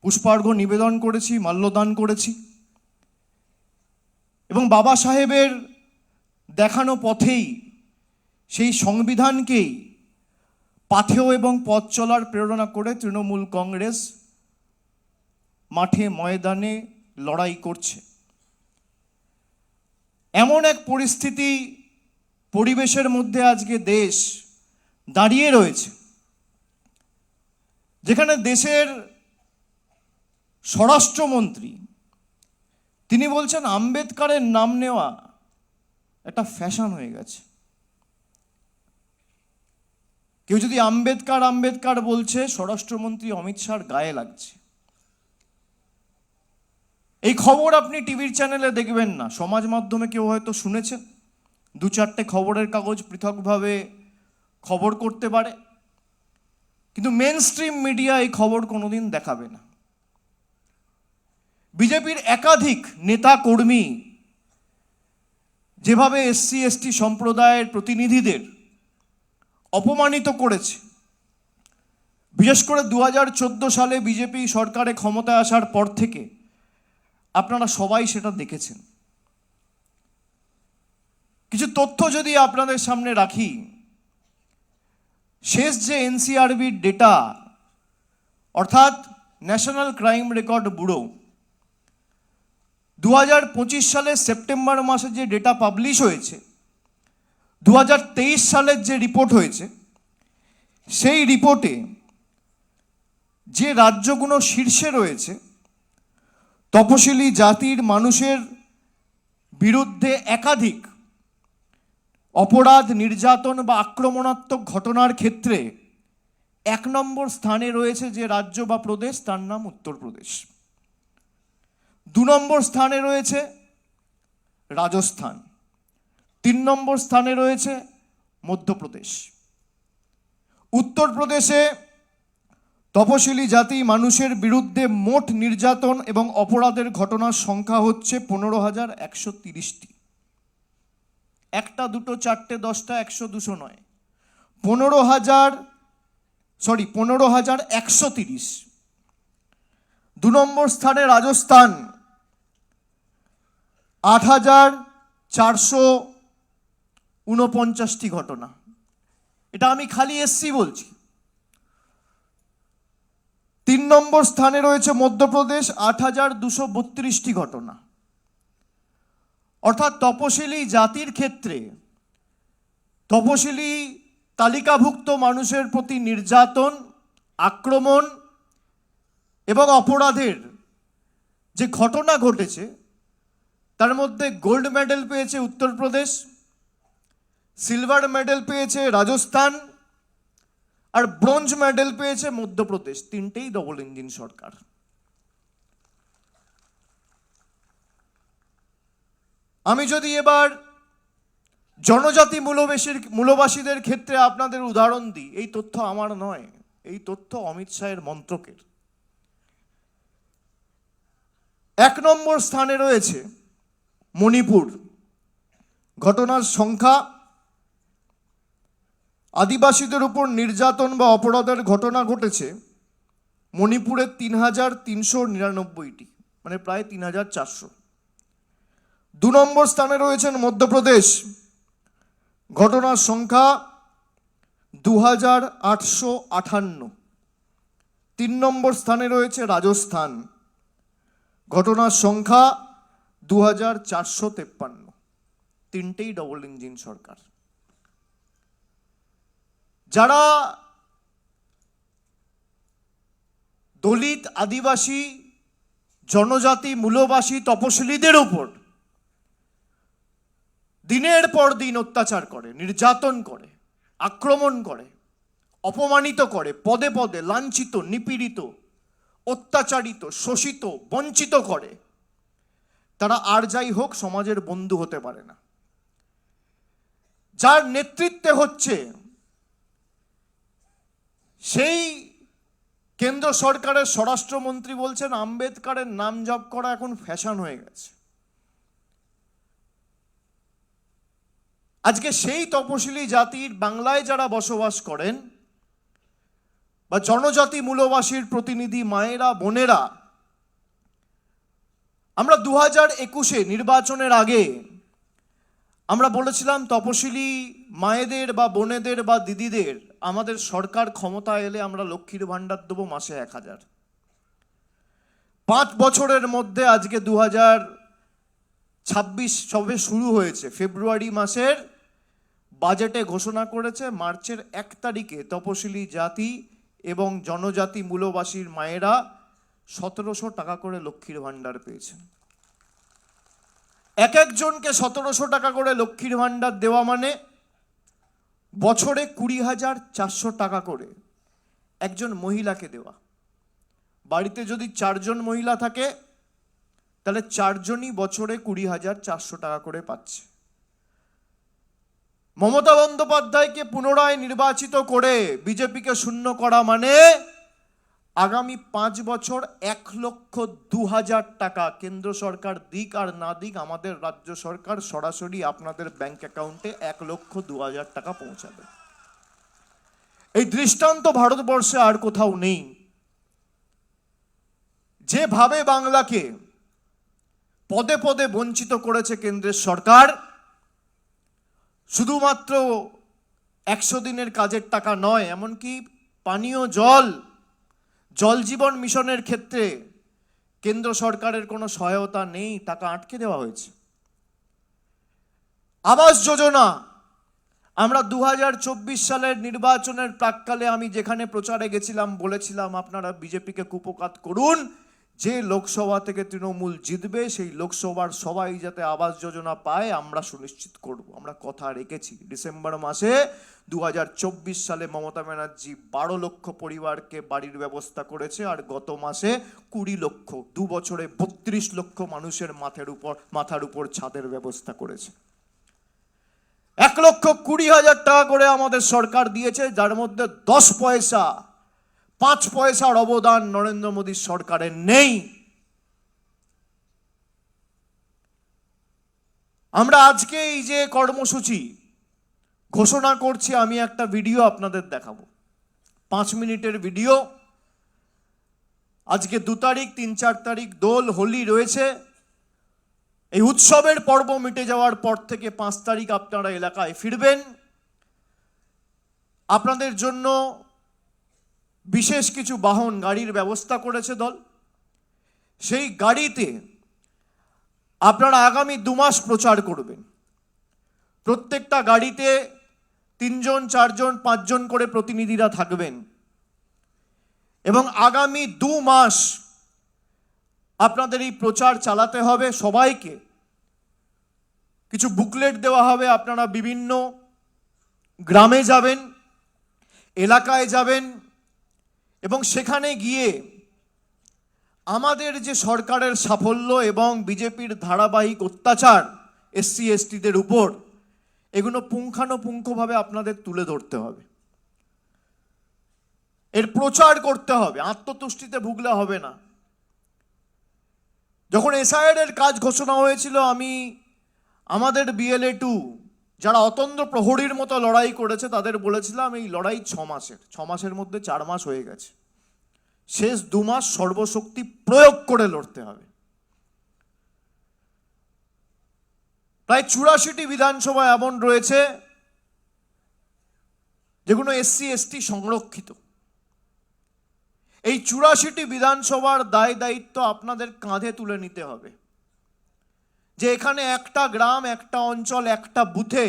পুষ্পার্ঘ্য নিবেদন করেছি, মাল্যদান করেছি এবং বাবা সাহেবের দেখানো পথেই, সেই সংবিধানকেই পাথেয় এবং পথ চলার প্রেরণা করে তৃণমূল কংগ্রেস মাঠে ময়দানে লড়াই করছে। এমন এক পরিবেশের মধ্যে আজকে দেশ দাঁড়িয়ে রয়েছে যেখানে দেশের স্বরাষ্ট্রমন্ত্রী তিনি বলছেন আম্বেদকরের নাম নেওয়া একটা ফ্যাশন হয়ে গেছে। কেউ যদি আম্বেদকর বলছে, স্বরাষ্ট্রমন্ত্রী অমিত শাহর গায়ে লাগছে। এই খবর আপনি টিভির চ্যানেলে দেখবেন না, সমাজ মাধ্যমে কেউ হয়তো শুনেছেন, 2-4টে খবরের কাগজ পৃথকভাবে খবর করতে পারে, কিন্তু মেন স্ট্রিম মিডিয়া এই খবর কোনোদিন দেখাবে না। বিজেপির একাধিক নেতা কর্মী যেভাবে এসসি এসটি সম্প্রদায়ের প্রতিনিধিদের অপমানিত করেছে, বিশেষ করে 2014 সালে বিজেপি সরকারে ক্ষমতায় আসার পর থেকে আপনারা সবাই সেটা দেখেছেন। কিছু তথ্য যদি আপনাদের সামনে রাখি, শেষ যে এনসিআরবির ডেটা, অর্থাৎ ন্যাশনাল ক্রাইম রেকর্ড ব্যুরো 2025 সালের সেপ্টেম্বর মাসে যে ডেটা পাবলিশ হয়েছে, 2023 সালের যে রিপোর্ট হয়েছে, সেই রিপোর্টে যে রাজ্যগুলো শীর্ষে রয়েছে তপশিলি জাতির মানুষের বিরুদ্ধে একাধিক অপরাধ, নির্যাতন বা আক্রমণাত্মক ঘটনার ক্ষেত্রে 1 নম্বর স্থানে রয়েছে যে রাজ্য বা প্রদেশ, তার নাম উত্তরপ্রদেশ। 2 নম্বর স্থানে রয়েছে রাজস্থান, 3 নম্বর স্থানে রয়েছে মধ্যপ্রদেশ। উত্তরপ্রদেশে তপশিলি জাতি মানুষের বিরুদ্ধে মোট নির্যাতন এবং অপরাধের ঘটনার সংখ্যা হচ্ছে 15,130টি। 1টা 2টো 4টে 10টা 100 200 নয়, 15,130। 2 নম্বর স্থানে রাজস্থান 8,449টি ঘটনা। এটা আমি খালি এসসি বলছি। 3 নম্বর স্থানে রয়েছে মধ্যপ্রদেশ 8,232টি ঘটনা। অর্থাৎ তপশিলি জাতির ক্ষেত্রে তপশিলি তালিকাভুক্ত মানুষের প্রতি নির্যাতন, আক্রমণ এবং অপরাধের যে ঘটনা ঘটেছে তার মধ্যে গোল্ড মেডেল পেয়েছে উত্তরপ্রদেশ, সিলভার মেডেল পেয়েছে রাজস্থান, আর ব্রোঞ্জ মেডেল পেয়েছে মধ্যপ্রদেশ। 3টেই ডবল ইঞ্জিন সরকার। আমি যদি এবার জনজাতি মূলবাসীদের ক্ষেত্রে আপনাদের উদাহরণ দিই, এই তথ্য আমার নয়, এই তথ্য অমিত শাহের মন্ত্রকের। 1 নম্বর স্থানে রয়েছে মণিপুর। ঘটনার সংখ্যা, আদিবাসীদের উপর নির্যাতন বা অপরাধের ঘটনা ঘটেছে মণিপুরে 3,399টি, মানে প্রায় 3,400। 2 নম্বর স্থানে রয়েছেন মধ্যপ্রদেশ। ঘটনার সংখ্যা 2,858। 3 নম্বর স্থানে রয়েছে রাজস্থান। ঘটনার সংখ্যা 2,453। 3টেই ডবল ইঞ্জিন সরকার। যারা দলিত, আদিবাসী, জনজাতি, মূলবাসী, তপশিলীদের উপর দিনের পর দিন অত্যাচার করে, নির্যাতন করে, আক্রমণ করে, অপমানিত করে, পদে পদে লাঞ্ছিত, নিপীড়িত, অত্যাচারিত, শোষিত, বঞ্চিত করে, তারা আর যাই হোক সমাজের বন্ধু হতে পারে না। যার নেতৃত্বে হচ্ছে সেই কেন্দ্র সরকারের স্বরাষ্ট্রমন্ত্রী বলছেন আম্বেদকরের নাম জপ করা এখন ফ্যাশন হয়ে গেছে। আজকে সেই তপশিলি জাতির বাংলায় যারা বসবাস করেন বা জনজাতি মূলবাসীর প্রতিনিধি মায়েরা, বোনেরা, আমরা 2021-এ নির্বাচনের আগে আমরা বলেছিলাম তপশিলি মায়েদের বা বোনেদের বা দিদিদের আমাদের সরকার ক্ষমতা এলে আমরা লক্ষ্মীর ভাণ্ডার দেবো মাসে 1,000। 5 বছরের মধ্যে আজকে 2026 সবে শুরু হয়েছে। ফেব্রুয়ারি মাসের বাজেটে ঘোষণা করেছে মার্চের 1 তারিখে তপশিলি জাতি এবং জনজাতি মূলবাসীর মায়েরা 1,700 টাকা করে লক্ষ্মীর ভাণ্ডার পেয়েছেন। এক একজনকে 1,700 টাকা করে লক্ষ্মীর ভাণ্ডার দেওয়া মানে বছরে 20,400 টাকা করে একজন মহিলাকে দেওয়া। বাড়িতে যদি 4 জন মহিলা থাকে তাহলে 4 জনই বছরে 20,400 টাকা করে পাচ্ছে। মমতা বন্দ্যোপাধ্যায়কে পুনরায় নির্বাচিত করে বিজেপিকে শূন্য করা মানে আগামী 5 বছর 1,02,000 টাকা কেন্দ্র সরকার দিক আর না দিক, আমাদের রাজ্য সরকার সরাসরি আপনাদের ব্যাংক অ্যাকাউন্টে 1,02,000 টাকা পৌঁছাবে। এই দৃষ্টান্ত ভারতবর্ষে আর কোথাও নেই। যেভাবে বাংলাকে পদে পদে বঞ্চিত করেছে কেন্দ্রের সরকার, শুধুমাত্র 100 দিনের কাজের টাকা নয়, এমনকি পানীয় জল, জল জীবন মিশনের ক্ষেত্রে কেন্দ্র সরকারের কোনো সহায়তা নেই, টাকা আটকে দেওয়া হয়েছে। আবাস যোজনা, আমরা 2024 সালের নির্বাচনের প্রাক্কালে আমি যেখানে প্রচারে গেছিলাম বলেছিলাম আপনারা বিজেপিকে কুপকাত করুন, যে লোকসভা থেকে তৃণমূল জিতবে সেই লোকসভার সবাই যাতে আবাস যোজনা পায় আমরা সুনিশ্চিত করব। আমরা কথা রেখেছি। ডিসেম্বর মাসে 2024 সালে মমতা ব্যানার্জি 12 লক্ষ পরিবারকে বাড়ির ব্যবস্থা করেছে, আর গত মাসে 20 লক্ষ, 2 বছরে 32 লক্ষ মানুষের মাথার উপর ছাদের ব্যবস্থা করেছে। 1,20,000 টাকা করে আমাদের সরকার দিয়েছে, যার মধ্যে 10 পয়সা 5 পয়সার অবদান নরেন্দ্র মোদীর সরকারের নেই। আমরা আজকে এই যে কর্মসূচি ঘোষণা করছি, আমি একটা ভিডিও আপনাদের দেখাবো, 5 মিনিটের ভিডিও। আজকে 2 তারিখ, 3-4 তারিখ দোল, হোলি রয়েছে। এই উৎসবের পর্ব মিটে যাওয়ার পর থেকে 5 তারিখ আপনারা এলাকায় ফিরবেন। আপনাদের জন্য বিশেষ কিছু বাহন গাড়ির ব্যবস্থা করেছে দল। সেই গাড়িতে আপনারা আগামী 2 মাস প্রচার করবেন। প্রত্যেকটা গাড়িতে 3 জন, 4 জন, 5 জন করে প্রতিনিধিরা থাকবেন এবং আগামী 2 মাস আপনাদের এই প্রচার চালাতে হবে। সবাইকে কিছু বুকলেট দেওয়া হবে। আপনারা বিভিন্ন গ্রামে যাবেন, এলাকায় যাবেন এবং সেখানে গিয়ে আমাদের যে সরকারের সাফল্য এবং বিজেপির ধারাবাহিক অত্যাচার এসসি এসটিদের উপর, এগুলো পুঙ্খানুপুঙ্খভাবে আপনাদের তুলে ধরতে হবে। এর প্রচার করতে হবে, আত্মতুষ্টিতে ভুগলে হবে না। যখন এসআইআর এর কাজ ঘোষণা হয়েছিল, আমি আমাদের BLA 2 যারা অতন্দ্র প্রহরীর মতো লড়াই করেছে তাদের বলেছিলাম এই লড়াই 6 মাসের মধ্যে 4 মাস হয়ে গেছে। শেষ 2 মাস সর্বশক্তি প্রয়োগ করে লড়তে হবে। প্রায় 84টি বিধানসভা এমন রয়েছে যেগুলো এসসি এসটি সংরক্ষিত। এই 84টি বিধানসভার দায় দায়িত্ব আপনাদের কাঁধে তুলে নিতে হবে যে এখানে একটা গ্রাম, একটা অঞ্চল, একটা বুথে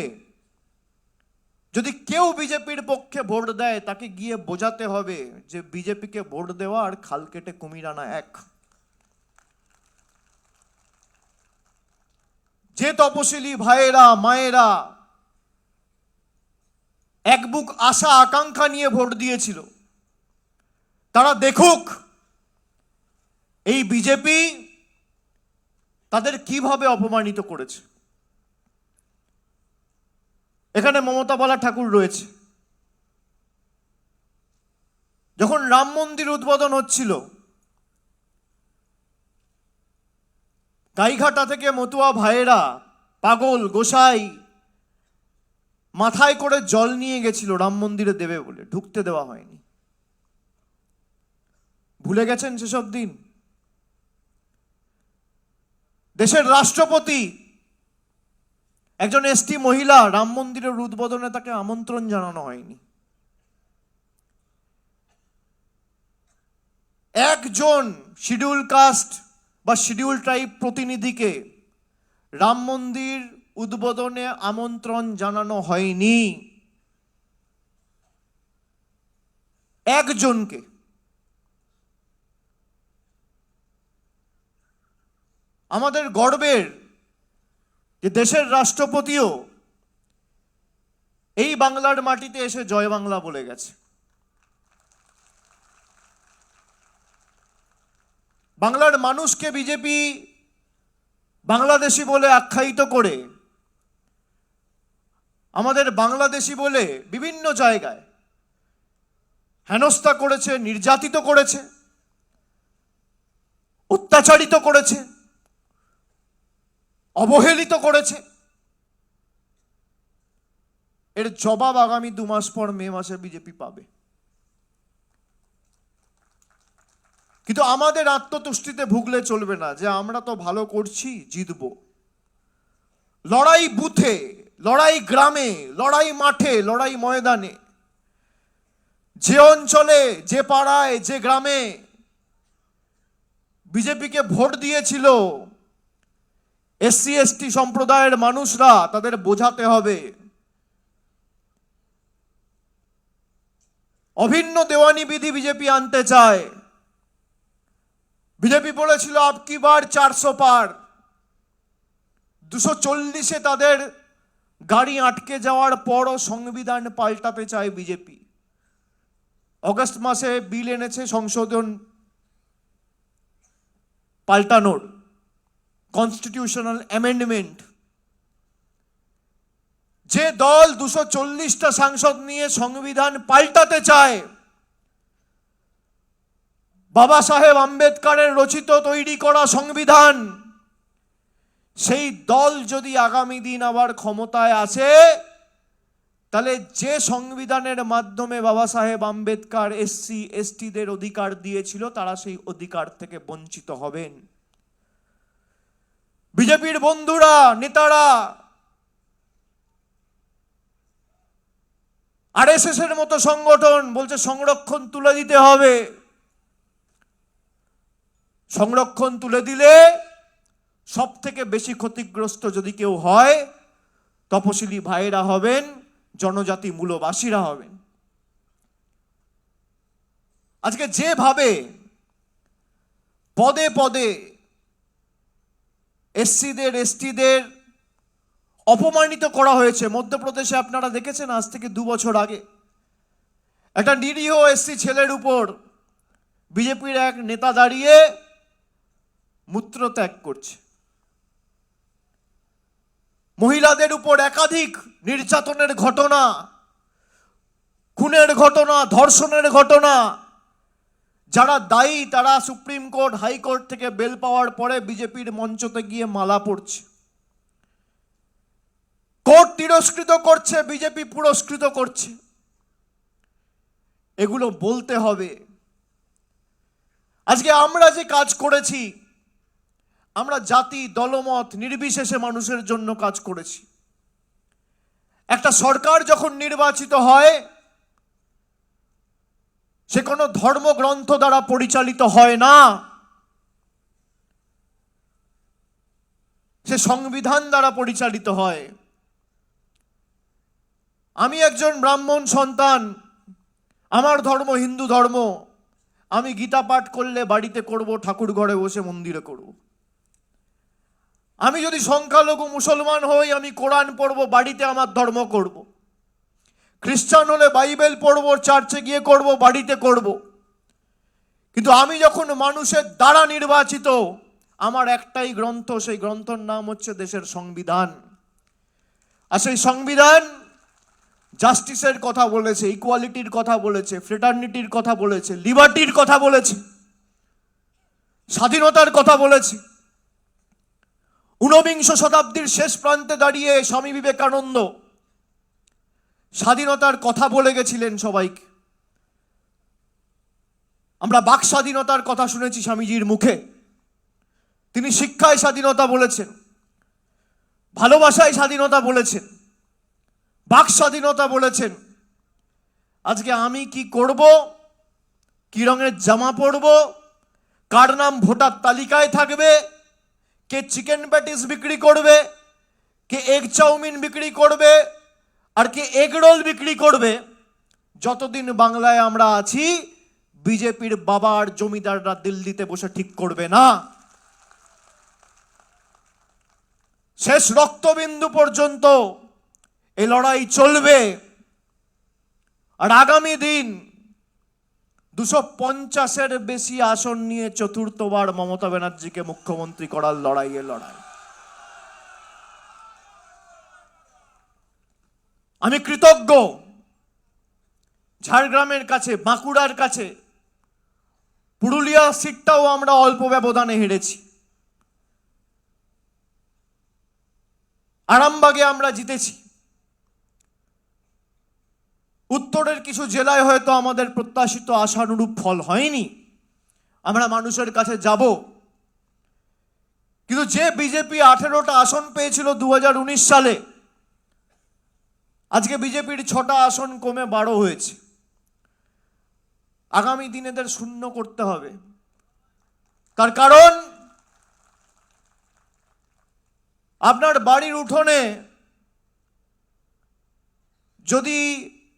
যদি কেউ বিজেপির পক্ষে ভোট দেয় তাকে গিয়ে বোঝাতে হবে যে বিজেপিকে ভোট দেওয়া আর খাল কেটে কুমির আনা এক। যে তপশিলি ভাইয়েরা, মায়েরা এক বুক আশা আকাঙ্ক্ষা নিয়ে ভোট দিয়েছিল, তারা দেখুক এই বিজেপি তাদের কিভাবে অপমানিত করেছে। এখানে মমতা বালা ঠাকুর রয়েছে। যখন রাম মন্দির উদ্বোধন হচ্ছিল, গাইঘাটা থেকে মতুয়া ভাইয়েরা, পাগল গোসাই মাথায় করে জল নিয়ে গেছিল রাম মন্দিরে দেবে বলে, ঢুকতে দেওয়া হয়নি। ভুলে গেছেন সেসব দিন? দেশের রাষ্ট্রপতি একজন এসটি মহিলা, রাম মন্দিরের উদ্বোধনে তাকে আমন্ত্রণ জানানো হয়নি। একজন শিডিউল কাস্ট বা শিডিউল ট্রাইব প্রতিনিধিকে রাম মন্দির উদ্বোধনে আমন্ত্রণ জানানো হয়নি। একজনকে। আমাদের গর্বের যে দেশের রাষ্ট্রপতিও এই বাংলার মাটিতে এসে জয় বাংলা বলে গেছে। বাংলার মানুষকে বিজেপি বাংলাদেশি বলে আখ্যায়িত করে, আমাদের বাংলাদেশি বলে বিভিন্ন জায়গায় হেনস্থা করেছে, নির্যাতিত করেছে, অত্যাচারিত করেছে, অবহেলিত করেছে। এর জবাব আগামী 2 মাস পর মে মাসে বিজেপি পাবে। কিন্তু আমাদের আত্মতুষ্টিতে ভুগলে চলবে না যে আমরা তো ভালো করছি, জিতবো। লড়াই বুথে, লড়াই গ্রামে, লড়াই মাঠে, লড়াই ময়দানে। যে অঞ্চলে, যে পাড়ায়, যে গ্রামে বিজেপিকে ভোট দিয়েছিল এসসি এসটি সম্প্রদায়ের মানুষরা, তাদের বোঝাতে হবে অভিন্ন দেওয়ানি বিধি বিজেপি আনতে চায়। বিজেপি বলেছিল আপকি বার 400 পার, 240-এ তাদের গাড়ি আটকে যাওয়ার পরও সংবিধান পাল্টাতে চায় বিজেপি। অগস্ট মাসে বিল এনেছে সংশোধন পাল্টানোর, কনস্টিটিউশনাল অ্যামেন্ডমেন্ট। যে দল 240টা সাংসদ নিয়ে সংবিধান পাল্টাতে চায়, বাবা সাহেব আম্বেদকরের রচিত তৈরি করা সংবিধান, সেই দল যদি আগামী দিন আবার ক্ষমতায় আসে, তাহলে যে সংবিধানের মাধ্যমে বাবা সাহেব আম্বেদকর এসসি এসটিদের অধিকার দিয়েছিল তারা সেই অধিকার থেকে বঞ্চিত হবেন। বিজেপির বন্ধুরা, নেতারা আরএসএস এর মতো সংগঠন বলছে সংরক্ষণ তুলে দিতে হবে। সংরক্ষণ তুলে দিলে সব থেকে বেশি ক্ষতিগ্রস্ত যদি কেউ হয় তপশিলি ভাইয়েরা হবেন, জনজাতি মূলবাসীরা হবেন। আজকে যেভাবে পদে পদে এসসিদের এসটিদের অপমানিত করা হয়েছে, মধ্যপ্রদেশে আপনারা দেখেছেন আজ থেকে 2 বছর আগে একটা নিরীহ এসসি ছেলের উপর বিজেপির এক নেতা দাঁড়িয়ে মূত্রত্যাগ করছে। মহিলাদের উপর একাধিক নির্যাতনের ঘটনা, খুনের ঘটনা, ধর্ষণের ঘটনা। যারা দায়ী তারা সুপ্রিম কোর্ট, হাইকোর্ট থেকে বেল পাওয়ার পরে বিজেপির মঞ্চতে গিয়ে মালা পড়ছে। কোর্ট তিরস্কৃত করছে, বিজেপি পুরস্কৃত করছে। এগুলো বলতে হবে। আজকে আমরা যে কাজ করেছি, আমরা জাতি দলমত নির্বিশেষে মানুষের জন্য কাজ করেছি। একটা সরকার যখন নির্বাচিত হয় সে কোনো ধর্মগ্রন্থ দ্বারা পরিচালিত হয় না, সে সংবিধান দ্বারা পরিচালিত হয়। আমি একজন ব্রাহ্মণ সন্তান, আমার ধর্ম হিন্দু ধর্ম। আমি গীতা পাঠ করলে বাড়িতে করব, ঠাকুর ঘরে বসে মন্দিরে করব। আমি যদি সংখ্যালঘু মুসলমান হই, আমি কোরআন পড়ব, বাড়িতে আমার ধর্ম করব। খ্রিস্টান হলে বাইবেল পড়ব, চার্চে গিয়ে করব, বাড়িতে করব। কিন্তু আমি যখন মানুষের দ্বারা নির্বাচিত, আমার একটাই গ্রন্থ, সেই গ্রন্থের নাম হচ্ছে দেশের সংবিধান। আর সেই সংবিধান জাস্টিসের কথা বলেছে, ইকুয়ালিটির কথা বলেছে, ফ্রেটার্নিটির কথা বলেছে, লিবার্টির কথা বলেছে, স্বাধীনতার কথা বলেছে। 19বিংশ শতাব্দীর শেষ প্রান্তে দাঁড়িয়ে স্বামী বিবেকানন্দ স্বাধীনতার কথা বলে গেছিলেন সবাইকে। আমরা বাক স্বাধীনতার কথা শুনেছি স্বামীজির মুখে। তিনি শিক্ষায় স্বাধীনতা বলেছেন, ভালোবাসায় স্বাধীনতা বলেছেন, বাক স্বাধীনতা বলেছেন। আজকে আমি কি করব, কি রঙের জামা পরব, কার নাম ভোটার তালিকায় থাকবে, কে চিকেন প্যাটিস বিক্রি করবে, কে এগ চাউমিন বিক্রি করবে, আর কে এগ রোল বিক্রি করবে, যতদিন বাংলায় আমরা আছি বিজেপির বাবার জমিদাররা দিল্লিতে বসে ঠিক করবে না। শেষ রক্তবিন্দু পর্যন্ত এই লড়াই চলবে। আর আগামী দিন 250-এর বেশি আসন নিয়ে চতুর্থবার মমতা ব্যানার্জিকে মুখ্যমন্ত্রী করার লড়াইয়ে লড়াই। আমি কৃতজ্ঞ ঝাড়গ্রামের কাছে, বাঁকুড়ার কাছে, পুরুলিয়া সিটটাও আমরা অল্প ব্যবধানে হেরেছি। আরামবাগে আমরা জিতেছি। উত্তরের কিছু জেলায় হয়তো আমাদের প্রত্যাশিত আশানুরূপ ফল হয়নি, আমরা মানুষের কাছে যাব। কিন্তু যে বিজেপি 18টা আসন পেয়েছিল 2019 সালে, আজকে বিজেপির 6টা আসন কমে 12 হয়েছে। আগামী দিনে এদের শূন্য করতে হবে। তার কারণ আপনার বাড়ির উঠোনে যদি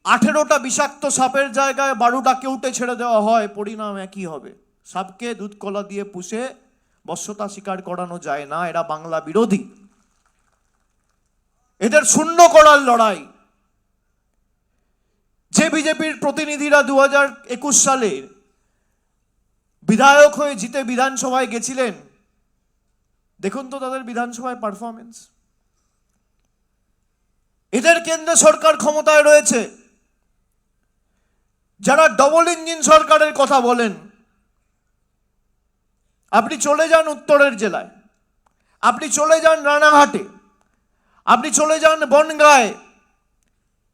18টা বিষাক্ত সাপের জায়গায় 12টা কেউটে ছেড়ে দেওয়া হয়, পরিণাম একই হবে। সাপকে দুধ কলা দিয়ে পুষে বশ্যতা স্বীকার করানো যায় না। এরা বাংলা বিরোধী, এদের শূন্য করার লড়াই। যে বিজেপির প্রতিনিধিরা 2021 সালে বিধায়ক হয়ে জিতে বিধানসভায় গেছিলেন, দেখুন তো তাদের বিধানসভায় পারফরমেন্স। এদের কেন্দ্রে সরকার ক্ষমতায় রয়েছে। যারা ডবল ইঞ্জিন সরকারের কথা বলেন, আপনি চলে যান উত্তরের জেলায়, আপনি চলে যান রানাঘাটে, আপনি চলে যান বনগাঁয়,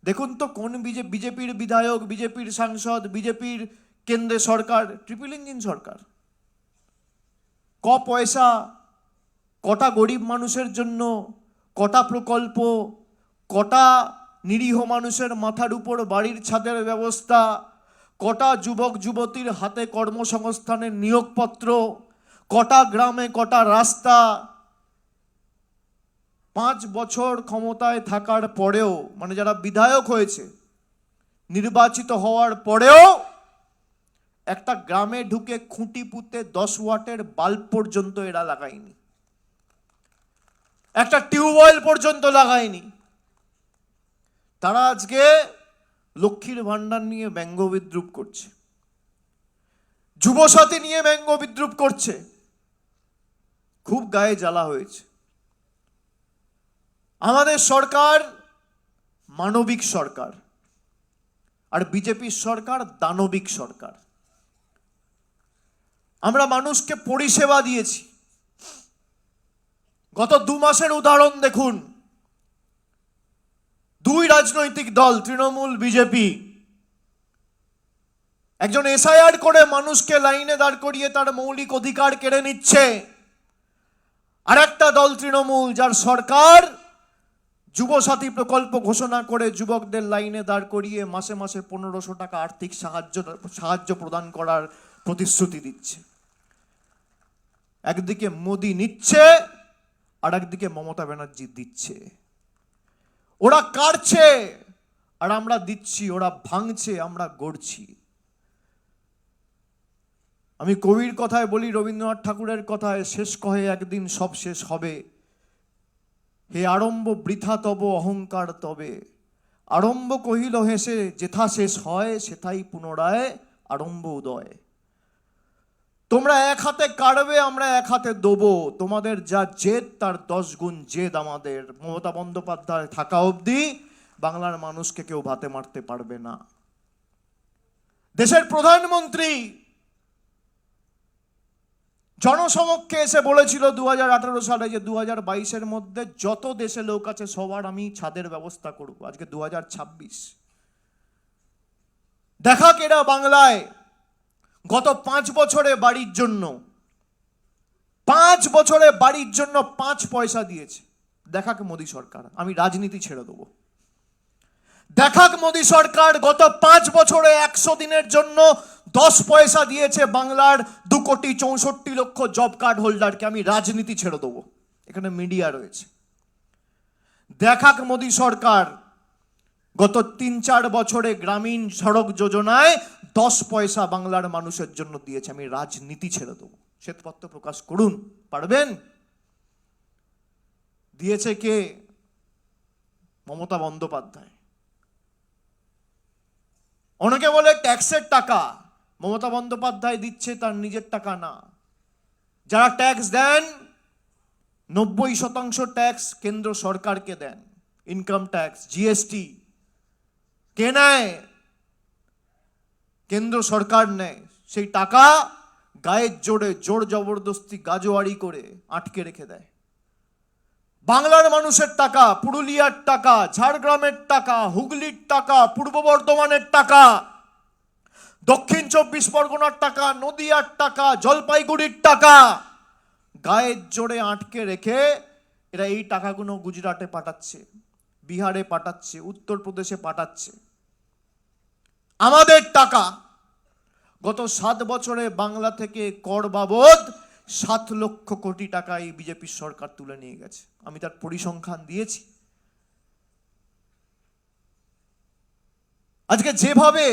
দেখুন তো কোন বিজেপির বিধায়ক, বিজেপির সাংসদ, বিজেপির কেন্দ্রে সরকার, ট্রিপল ইঞ্জিন সরকার, পয়সা, কটা গরিব মানুষের জন্য, কটা প্রকল্প, কটা নিরীহ মানুষের মাথার উপর বাড়ির ছাদের ব্যবস্থা, কটা যুবক যুবতীর হাতে কর্মসংস্থানের নিয়োগপত্র, কটা গ্রামে কটা রাস্তা। 5 বছর ক্ষমতায় থাকার পরেও, মানে যারা বিধায়ক হয়েছে, নির্বাচিত হওয়ার পরেও একটা গ্রামে ঢুকে খুঁটি পুঁতে 10 ওয়াটের বাল্ব পর্যন্ত এরা লাগায়নি, একটা টিউবওয়েল পর্যন্ত লাগায়নি। তারা আজকে লক্ষ্মীর ভান্ডার নিয়ে ব্যঙ্গ বিদ্রুপ করছে, যুবসাথী নিয়ে ব্যঙ্গ বিদ্রুপ করছে। খুব গায়ে জ্বালা হয়েছে। আমাদের সরকার মানবিক সরকার, আর বিজেপির সরকার দানবিক সরকার। আমরা মানুষকে পরিষেবা দিয়েছি। গত 2 মাসের উদাহরণ দেখুন। 2 রাজনৈতিক দল, তৃণমূল, বিজেপি, একজন এসআইআর করে মানুষকে লাইনে দাঁড় করিয়ে তার মৌলিক অধিকার কেড়ে নিচ্ছে, আর একটা দল তৃণমূল, যার সরকার যুবসাথী প্রকল্প ঘোষণা করে যুবকদের লাইনে দাঁড় করিয়ে মাসে মাসে 1500 টাকা আর্থিক সাহায্য প্রদান করার প্রতিশ্রুতি দিচ্ছে। একদিকে মোদি নিচ্ছে, আর একদিকে মমতা ব্যানার্জি দিচ্ছে। ওরা কাটছে আর আমরা দিচ্ছি, ওরা ভাঙছে আমরা গড়ছি। আমি কবির কথায় বলি, রবীন্দ্রনাথ ঠাকুরের কথায়, শেষ কহে একদিন সব শেষ হবে, হে আরম্ভ বৃথা তব অহংকার তবে, আরম্ভ কহিল হেসে যেথা শেষ হয় সেথাই পুনরায় আরম্ভ উদয়। তোমরা এক হাতে কাটবে, আমরা এক হাতে দেবো। তোমাদের যা জেদ তার 10 গুণ জেদ আমাদের। মমতা বন্দ্যোপাধ্যায় থাকা অবধি বাংলার মানুষকে কেউ ভাতে মারতে পারবে না। দেশের প্রধানমন্ত্রী জনসমক্ষে এসে বলেছিল 2018 সালে যে 2022-এর মধ্যে যত দেশে লোক আছে সবার আমি ছাদের ব্যবস্থা করব। আজকে 2026। দেখা কেরা বাংলায় গত 5 বছরে বাড়ির জন্য 5 পয়সা দিয়েছে। দেখাক মোদী সরকার। আমি রাজনীতি ছেড়ে দেবো। দেখাক মোদী সরকার গত 5 বছরে 100 দিনের জন্য 10 পয়সা দিয়েছে বাংলার 2,64,00,000 জব কার্ড হোল্ডারকে। আমি রাজনীতি ছেড়ে দেবো। এখানে মিডিয়া রয়েছে। দেখাক মোদী সরকার গত 3-4 বছরে গ্রামীণ সড়ক যোজনায় 10 পয়সা বাংলার মানুষের জন্য দিয়েছে। আমি রাজনীতি ছেড়ে দেবো। শ্বেতপত্র প্রকাশ করুন, পারবেন? দিয়েছে কে? মমতা বন্দ্যোপাধ্যায়। অনেকে বলে ট্যাক্সের টাকা। মমতা বন্দ্যোপাধ্যায় দিচ্ছে তার নিজের টাকা না। যারা ট্যাক্স দেন 90% ট্যাক্স কেন্দ্র সরকারকে দেন। ইনকাম ট্যাক্স, জিএসটি কে নেয়? কেন্দ্র সরকার নেয়। সেই টাকা গায়ের জোরে জোর জবরদস্তি গাজোয়ারি করে আটকে রেখে দেয়। বাংলার মানুষের টাকা, পুরুলিয়ার টাকা, ঝাড়গ্রামের টাকা, হুগলির টাকা, পূর্ব বর্ধমানের টাকা, দক্ষিণ 24 পরগনার টাকা, নদিয়ার টাকা, জলপাইগুড়ির টাকা গায়ের জোরে আটকে রেখে এরা এই টাকাগুলো গুজরাটে পাঠাচ্ছে, বিহারে পাঠাচ্ছে, উত্তরপ্রদেশে পাঠাচ্ছে। আমাদের টাকা গত 7 বছরে বাংলা থেকে কর বাবদ 7 লক্ষ কোটি টাকা এই বিজেপির সরকার তুলে নিয়ে গেছে। আমি তার পরিসংখ্যান দিয়েছি। আজকে যেভাবে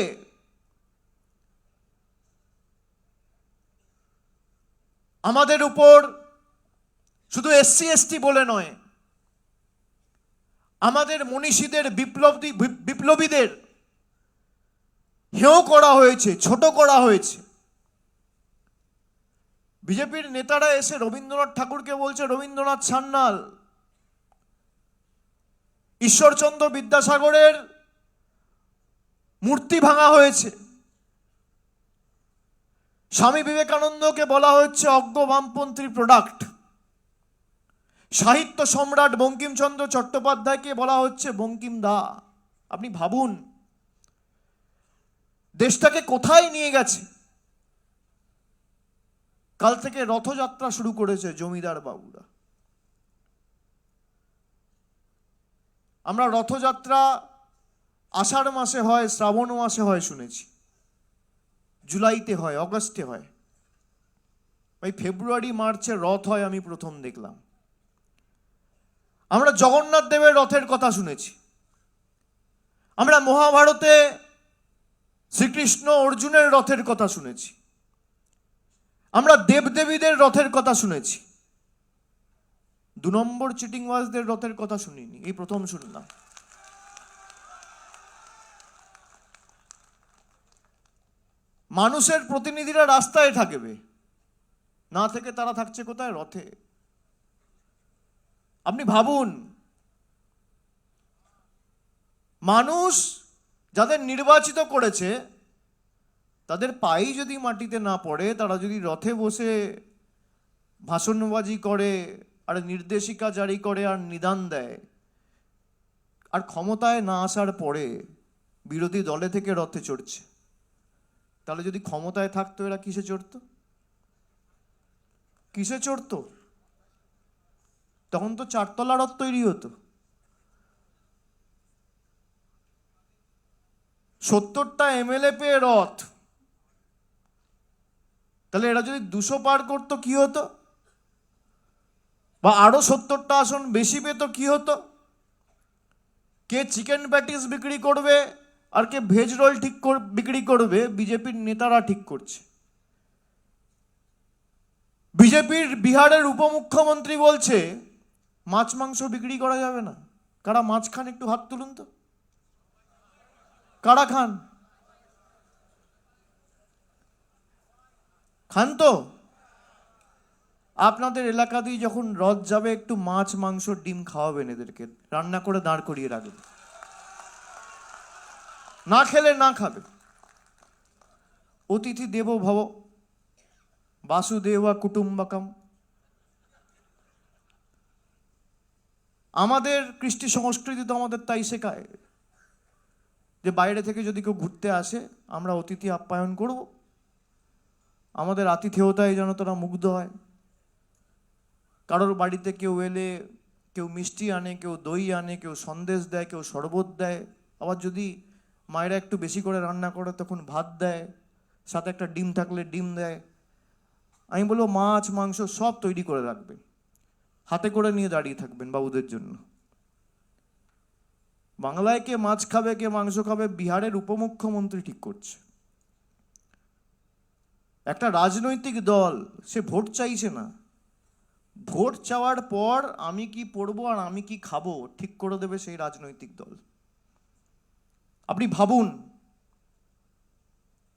আমাদের উপর শুধু এসসি এসটি বলে নয়, আমাদের মনীষীদের, বিপ্লবীদের হেয় করা হয়েছে, ছোট করা হয়েছে। বিজেপির নেতারা এসে রবীন্দ্রনাথ ঠাকুরকে বলছে রবীন্দ্রনাথ সান্যাল। ঈশ্বরচন্দ্র বিদ্যাসাগরের মূর্তি ভাঙা হয়েছে। স্বামী বিবেকানন্দকে বলা হচ্ছে অজ্ঞ বামপন্থী প্রোডাক্ট। সাহিত্য সম্রাট বঙ্কিমচন্দ্র চট্টোপাধ্যায়কে বলা হচ্ছে বঙ্কিম দা। আপনি ভাবুন দেশটাকে কোথায় নিয়ে গেছে। কাল থেকে রথযাত্রা শুরু করেছে জমিদার বাবুরা। আমরা রথযাত্রা আষাঢ় মাসে হয়, শ্রাবণ মাসে হয় শুনেছি, জুলাইতে হয়, অগস্টে হয়, ভাই ফেব্রুয়ারি মার্চে রথ হয় আমি প্রথম দেখলাম। আমরা জগন্নাথ দেবের রথের কথা শুনেছি, আমরা মহাভারতে শ্রীকৃষ্ণ অর্জুনের রথের কথা শুনেছি, আমরা দেবদেবীদের রথের কথা শুনেছি। 2 নম্বর চিটিংবাজদের রথের কথা শুনিনি, এই প্রথম শুনলাম। মানুষের প্রতিনিধিরা রাস্তায় থাকবে, না থেকে তারা থাকছে কোথায়? রথে। আপনি ভাবুন, মানুষ যাদের নির্বাচিত করেছে তাদের পায়ে যদি মাটিতে না পড়ে, তারা যদি রথে বসে ভাষণবাজি করে আর নির্দেশিকা জারি করে আর নিদান দেয়, আর ক্ষমতায় না আসার পরে বিরোধী দলে থেকে রথে চড়ছে, তাহলে যদি ক্ষমতায় থাকতো এরা কিসে চড়তো? কিসে চড়তো? তখন তো 4 তলা রথ তৈরি হতো। 70টা এমএলএ পেয়ে রথ, তাহলে এরা যদি 200 পার করতো কি হতো? বা আরো 70টা আসন বেশি পেতো কি হতো? কে চিকেন প্যাটিস বিক্রি করবে আর কে ভেজ রোল বিক্রি করবে বিজেপির নেতারা ঠিক করছে। বিজেপির বিহারের উপমুখ্যমন্ত্রী বলছে মাছ মাংস বিক্রি করা যাবে না। কারা মাছ খান একটু হাত তুলুন তো, কারা খান? খান তো? আপনাদের এলাকা দিয়ে যখন রথ যাবে একটু মাছ মাংস ডিম খাওয়াবেন, এদেরকে রান্না করে দাঁড় করিয়ে রাখবেন, না খেলে না খাবে। অতিথি দেবো ভব, বাসুদেবা কুটুম্বকম। আমাদের কৃষ্টি সংস্কৃতি তো আমাদের তাই শেখায় যে বাইরে থেকে যদি কেউ ঘুরতে আসে আমরা অতিথি আপ্যায়ন করব, আমাদের আতিথেয়তায় যেন তারা মুগ্ধ হয়। কারোর বাড়িতে কেউ এলে কেউ মিষ্টি আনে, কেউ দই আনে, কেউ সন্দেশ দেয়, কেউ শরবত দেয়, আবার যদি মায়েরা একটু বেশি করে রান্না করে তখন ভাত দেয়, সাথে একটা ডিম থাকলে ডিম দেয়। আমি বলবো মাছ মাংস সব তৈরি করে রাখবেন, হাতে করে নিয়ে দাঁড়িয়ে থাকবেন বাবুদের জন্য। বাংলায় কে মাছ খাবে কে মাংস খাবে বিহারের উপমুখ্যমন্ত্রী ঠিক করছে। একটা রাজনৈতিক দল সে ভোট চাইছে না, ভোট চাওয়ার পর আমি কি পড়বো আর আমি কি খাবো ঠিক করে দেবে সেই রাজনৈতিক দল। আপনি ভাবুন,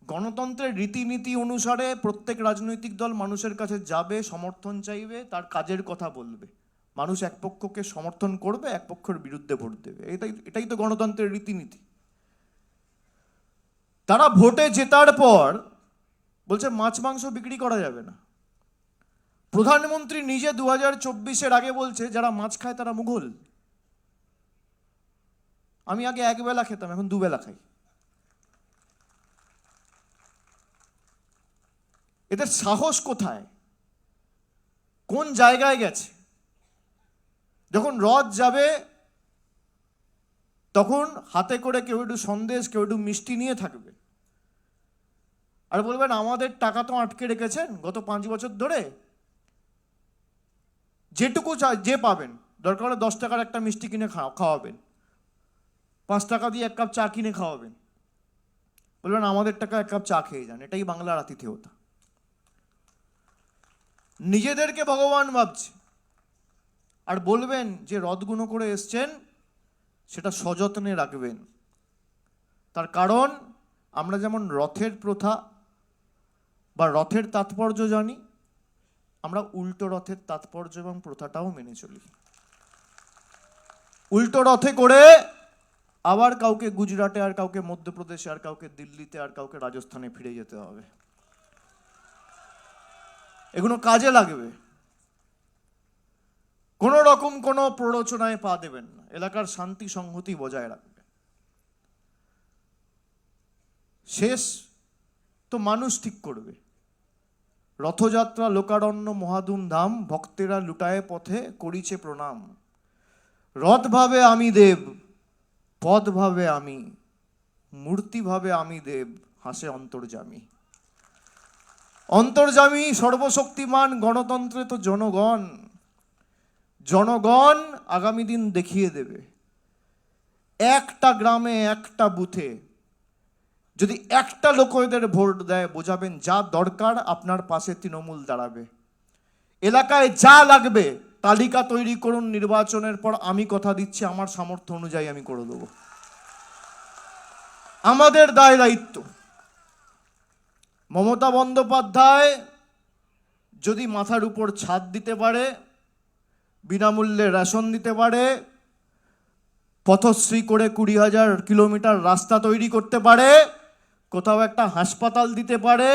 গণতন্ত্রের রীতিনীতি অনুসারে প্রত্যেক রাজনৈতিক দল মানুষের কাছে যাবে, সমর্থন চাইবে, তার কাজের কথা বলবে। মানুষ এক পক্ষকে সমর্থন করবে, এক পক্ষের বিরুদ্ধে ভোট দেবে, এটাই তো গণতন্ত্রের রীতিনীতি। তারা ভোটে জেতার পর বলছে মাছ মাংস বিক্রি করা যাবে না। প্রধানমন্ত্রী নিজে 2024-এর আগে বলছে যারা মাছ খায় তারা মুঘল। আমি আগে 1 বেলা খেতাম, এখন 2 বেলা খাই। এদের সাহস কোথায়? কোন জায়গায় গেছে? যখন রথ যাবে তখন হাতে করে কেউ একটু সন্দেশ কেউ একটু মিষ্টি নিয়ে থাকবে, আর বলবেন আমাদের টাকা তো আটকে রেখেছেন গত 5 বছর ধরে, যেটুকু যে পাবেন, দরকার হলে 10 টাকার একটা মিষ্টি কিনে খাওয়াবেন, 5 টাকা দিয়ে 1 কাপ চা কিনে খাওয়াবেন, বলবেন আমাদের টাকা 1 কাপ চা খেয়ে যান। এটাই বাংলার আতিথেয়তা। নিজেদেরকে ভগবান ভাবছে, আর বলবেন যে রথগুলো করে এসছেন সেটা সযত্নে রাখবেন। তার কারণ আমরা যেমন রথের প্রথা বা রথের তাৎপর্য জানি, আমরা উল্টো রথের তাৎপর্য এবং প্রথাটাও মেনে চলি। উল্টো রথে করে আবার কাউকে গুজরাটে, আর কাউকে মধ্যপ্রদেশে, আর কাউকে দিল্লিতে, আর কাউকে রাজস্থানে ফিরে যেতে হবে। এগুলো কাজে লাগবে। কোনো রকম কোনো প্ররোচনায় পা দেবেন না, এলাকার শান্তি সংহতি বজায় রাখবেন। শেষ তো মানুষ ঠিক করবে। রথযাত্রা লোকারণ্য মহাধুম ধাম, ভক্তেরা লুটায় পথে করিছে প্রণাম। রথ ভাবে আমি দেব, পদ ভাবে আমি, মূর্তি ভাবে আমি দেব, হাসে অন্তর্যামী। অন্তর্যামী সর্বশক্তিমান গণতন্ত্রে তো জনগণ। জনগণ আগামী দিন দেখিয়ে দেবে। একটা গ্রামে একটা বুথে যদি একটা লোক এদের ভোট দেয়, বোঝাবেন যা দরকার আপনার পাশে তৃণমূল দাঁড়াবে। এলাকায় যা লাগবে তালিকা তৈরি করুন, নির্বাচনের পর আমি কথা দিচ্ছি আমার সামর্থ্য অনুযায়ী আমি করে দেবো। আমাদের দায় দায়িত্ব। মমতা বন্দ্যোপাধ্যায় যদি মাথার উপর ছাদ দিতে পারে, বিনামূল্যে রেশন দিতে পারে, পথশ্রী করে 20,000 কিলোমিটার রাস্তা তৈরি করতে পারে, কোথাও একটা হাসপাতাল দিতে পারে,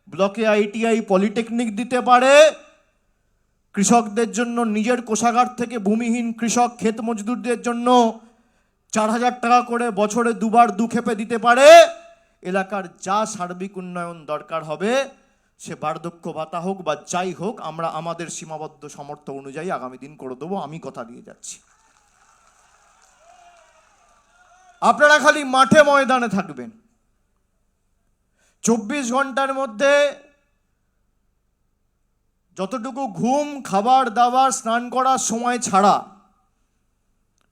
ব্লকে ITI পলিটেকনিক দিতে পারে, কৃষকদের জন্য নিজের কোষাগার থেকে ভূমিহীন কৃষক ক্ষেত মজদুরদের জন্য 4,000 টাকা করে বছরে দুবার দুক্ষেপে দিতে পারে, এলাকার যা সার্বিক উন্নয়ন দরকার হবে, সে বার্ধক্য ভাতা হোক বা যাই হোক, আমরা আমাদের সীমাবদ্ধ সামর্থ্য অনুযায়ী আগামী দিন করে দেবো, আমি কথা দিয়ে যাচ্ছি। আপনারা খালি মাঠে ময়দানে থাকবেন। 24 ঘন্টার মধ্যে যতটুকু ঘুম, খাবার দাবার, স্নান করার সময় ছাড়া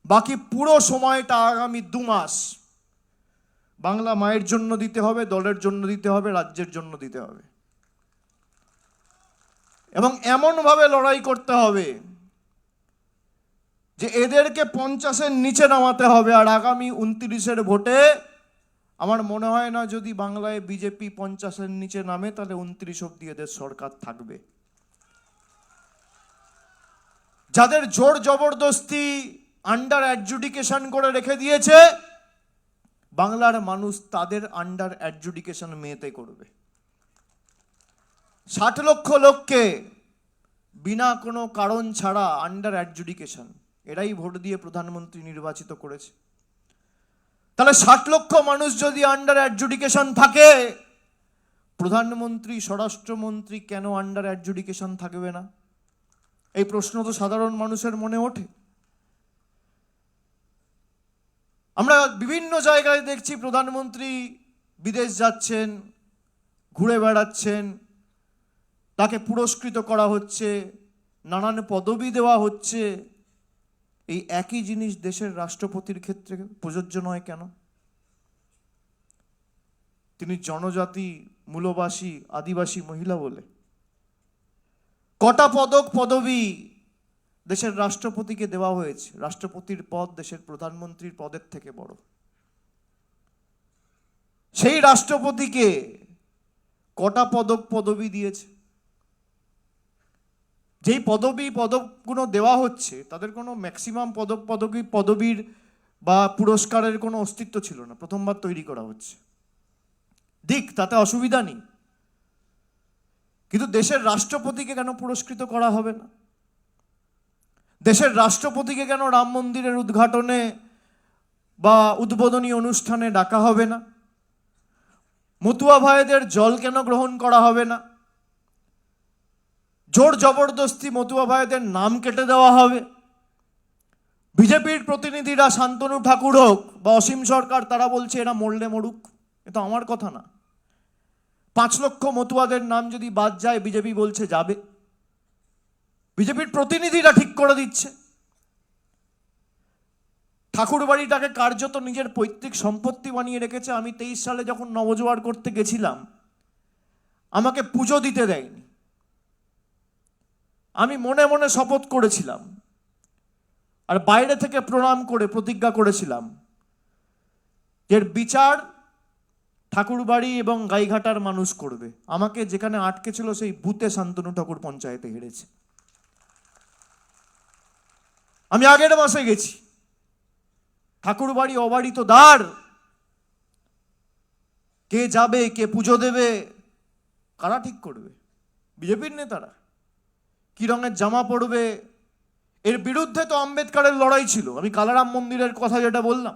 বাকি পুরো সময়টা আগামী 2 মাস বাংলা মায়ের জন্য দিতে হবে, দলের জন্য দিতে হবে, রাজ্যের জন্য দিতে হবে। এবং এমনভাবে লড়াই করতে হবে যে এদেরকে 50-এর নিচে নামাতে হবে। আর আগামী 29-এর ভোটে আমার মনে হয় না যদি বাংলায় বিজেপি 50-এর নিচে নামে, তাহলে 29 অব্দি এদের সরকার থাকবে। যাদের জোর জবরদস্তি আন্ডার অ্যাডজুডিকেশন করে রেখে দিয়েছে, বাংলার মানুষ তাদের আন্ডার অ্যাডজুডিকেশন মেতে করবে। 60 লক্ষ লোককে বিনা কোনো কারণ ছাড়া আন্ডার অ্যাডজুডিকেশন, এরাই ভোট দিয়ে প্রধানমন্ত্রী নির্বাচিত করেছে। তাহলে 60 লক্ষ মানুষ যদি আন্ডার অ্যাডজুডিকেশন থাকে, প্রধানমন্ত্রী, স্বরাষ্ট্রমন্ত্রী কেন আন্ডার অ্যাডজুডিকেশন থাকবে না? এই প্রশ্ন তো সাধারণ মানুষের মনে ওঠে। আমরা বিভিন্ন জায়গায় দেখছি প্রধানমন্ত্রী বিদেশ যাচ্ছেন, ঘুরে বেড়াচ্ছেন, তাকে পুরস্কৃত করা হচ্ছে, নানান পদবি দেওয়া হচ্ছে। এই একই জিনিস দেশের রাষ্ট্রপতির ক্ষেত্রে প্রযোজ্য নয় কেন? তিনি জনজাতি, মূলবাসী, আদিবাসী মহিলা বলে কটা পদক পদবি দেশের রাষ্ট্রপতিকে দেওয়া হয়েছে। রাষ্ট্রপতির পদ দেশের প্রধানমন্ত্রীর পদের থেকে বড়। সেই রাষ্ট্রপতিকে কটা পদক পদবি দিয়েছে? যেই পদকগুলো দেওয়া হচ্ছে তাদের কোনো ম্যাক্সিমাম পদবীর বা পুরস্কারের কোনো অস্তিত্ব ছিল না, প্রথমবার তৈরি করা হচ্ছে। দিক, তাতে অসুবিধা নেই, কিন্তু দেশের রাষ্ট্রপতিকে কেন পুরস্কৃত করা হবে না? দেশের রাষ্ট্রপতিকে কেন রাম মন্দিরের উদ্ঘাটনে বা উদ্বোধনী অনুষ্ঠানে ডাকা হবে না? মতুয়া ভাইদের জল কেন গ্রহণ করা হবে না? জোর জবরদস্তি মতুয়া ভাইদের নাম কেটে দেওয়া হবে। বিজেপির প্রতিনিধিরা শান্তনু ঠাকুর হোক বা অসীম সরকার, তারা বলছে এরা মরলে মরুক। এটা আমার কথা না। 5 লক্ষ মতুয়াদের নাম যদি বাদ যায়, বিজেপি বলছে যাবে। বিজেপির প্রতিনিধিরা ঠিক করে দিচ্ছে। ঠাকুর বাড়িটাকে কার্যত নিজের পৈতৃক সম্পত্তি বানিয়ে রেখেছে। আমি 23 সালে যখন নবজোয়ার করতে গেছিলাম, আমাকে পুজো দিতে দেয়নি। আমি মনে মনে শপথ করেছিলাম আর বাইরে থেকে প্রণাম করে প্রতিজ্ঞা করেছিলাম, এর বিচার ঠাকুরবাড়ি এবং গাইঘাটার মানুষ করবে। আমাকে যেখানে আটকে ছিল সেই বুথে শান্তনু ঠাকুর পঞ্চায়েতে হেরেছে। আমি আগের মাসে গেছি। ঠাকুরবাড়ি অবাড়ি তো দ্বার, কে যাবে, কে পুজো দেবে, কারা ঠিক করবে? বিজেপির নেতারা। কি রঙের জামা পরবে, এর বিরুদ্ধে তো আম্বেদকরের লড়াই ছিল। আমি কালারাম মন্দিরের কথা যেটা বললাম,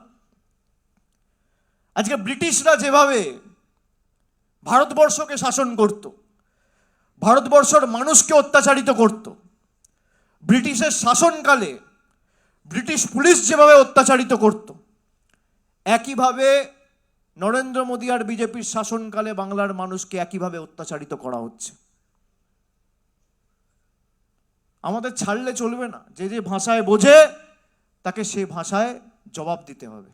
আজকে ব্রিটিশরা যেভাবে ভারতবর্ষকে শাসন করত, ভারতবর্ষের মানুষকে অত্যাচারিত করত। ব্রিটিশের শাসনকালে ব্রিটিশ পুলিশ যেভাবে অত্যাচারিত করত, একইভাবে নরেন্দ্র মোদী আর বিজেপির শাসনকালে বাংলার মানুষকে একইভাবে অত্যাচারিত করা হচ্ছে। আমাদের ছাড়লে চলবে না। যে যে ভাষায় বোঝে তাকে সে ভাষায় জবাব দিতে হবে।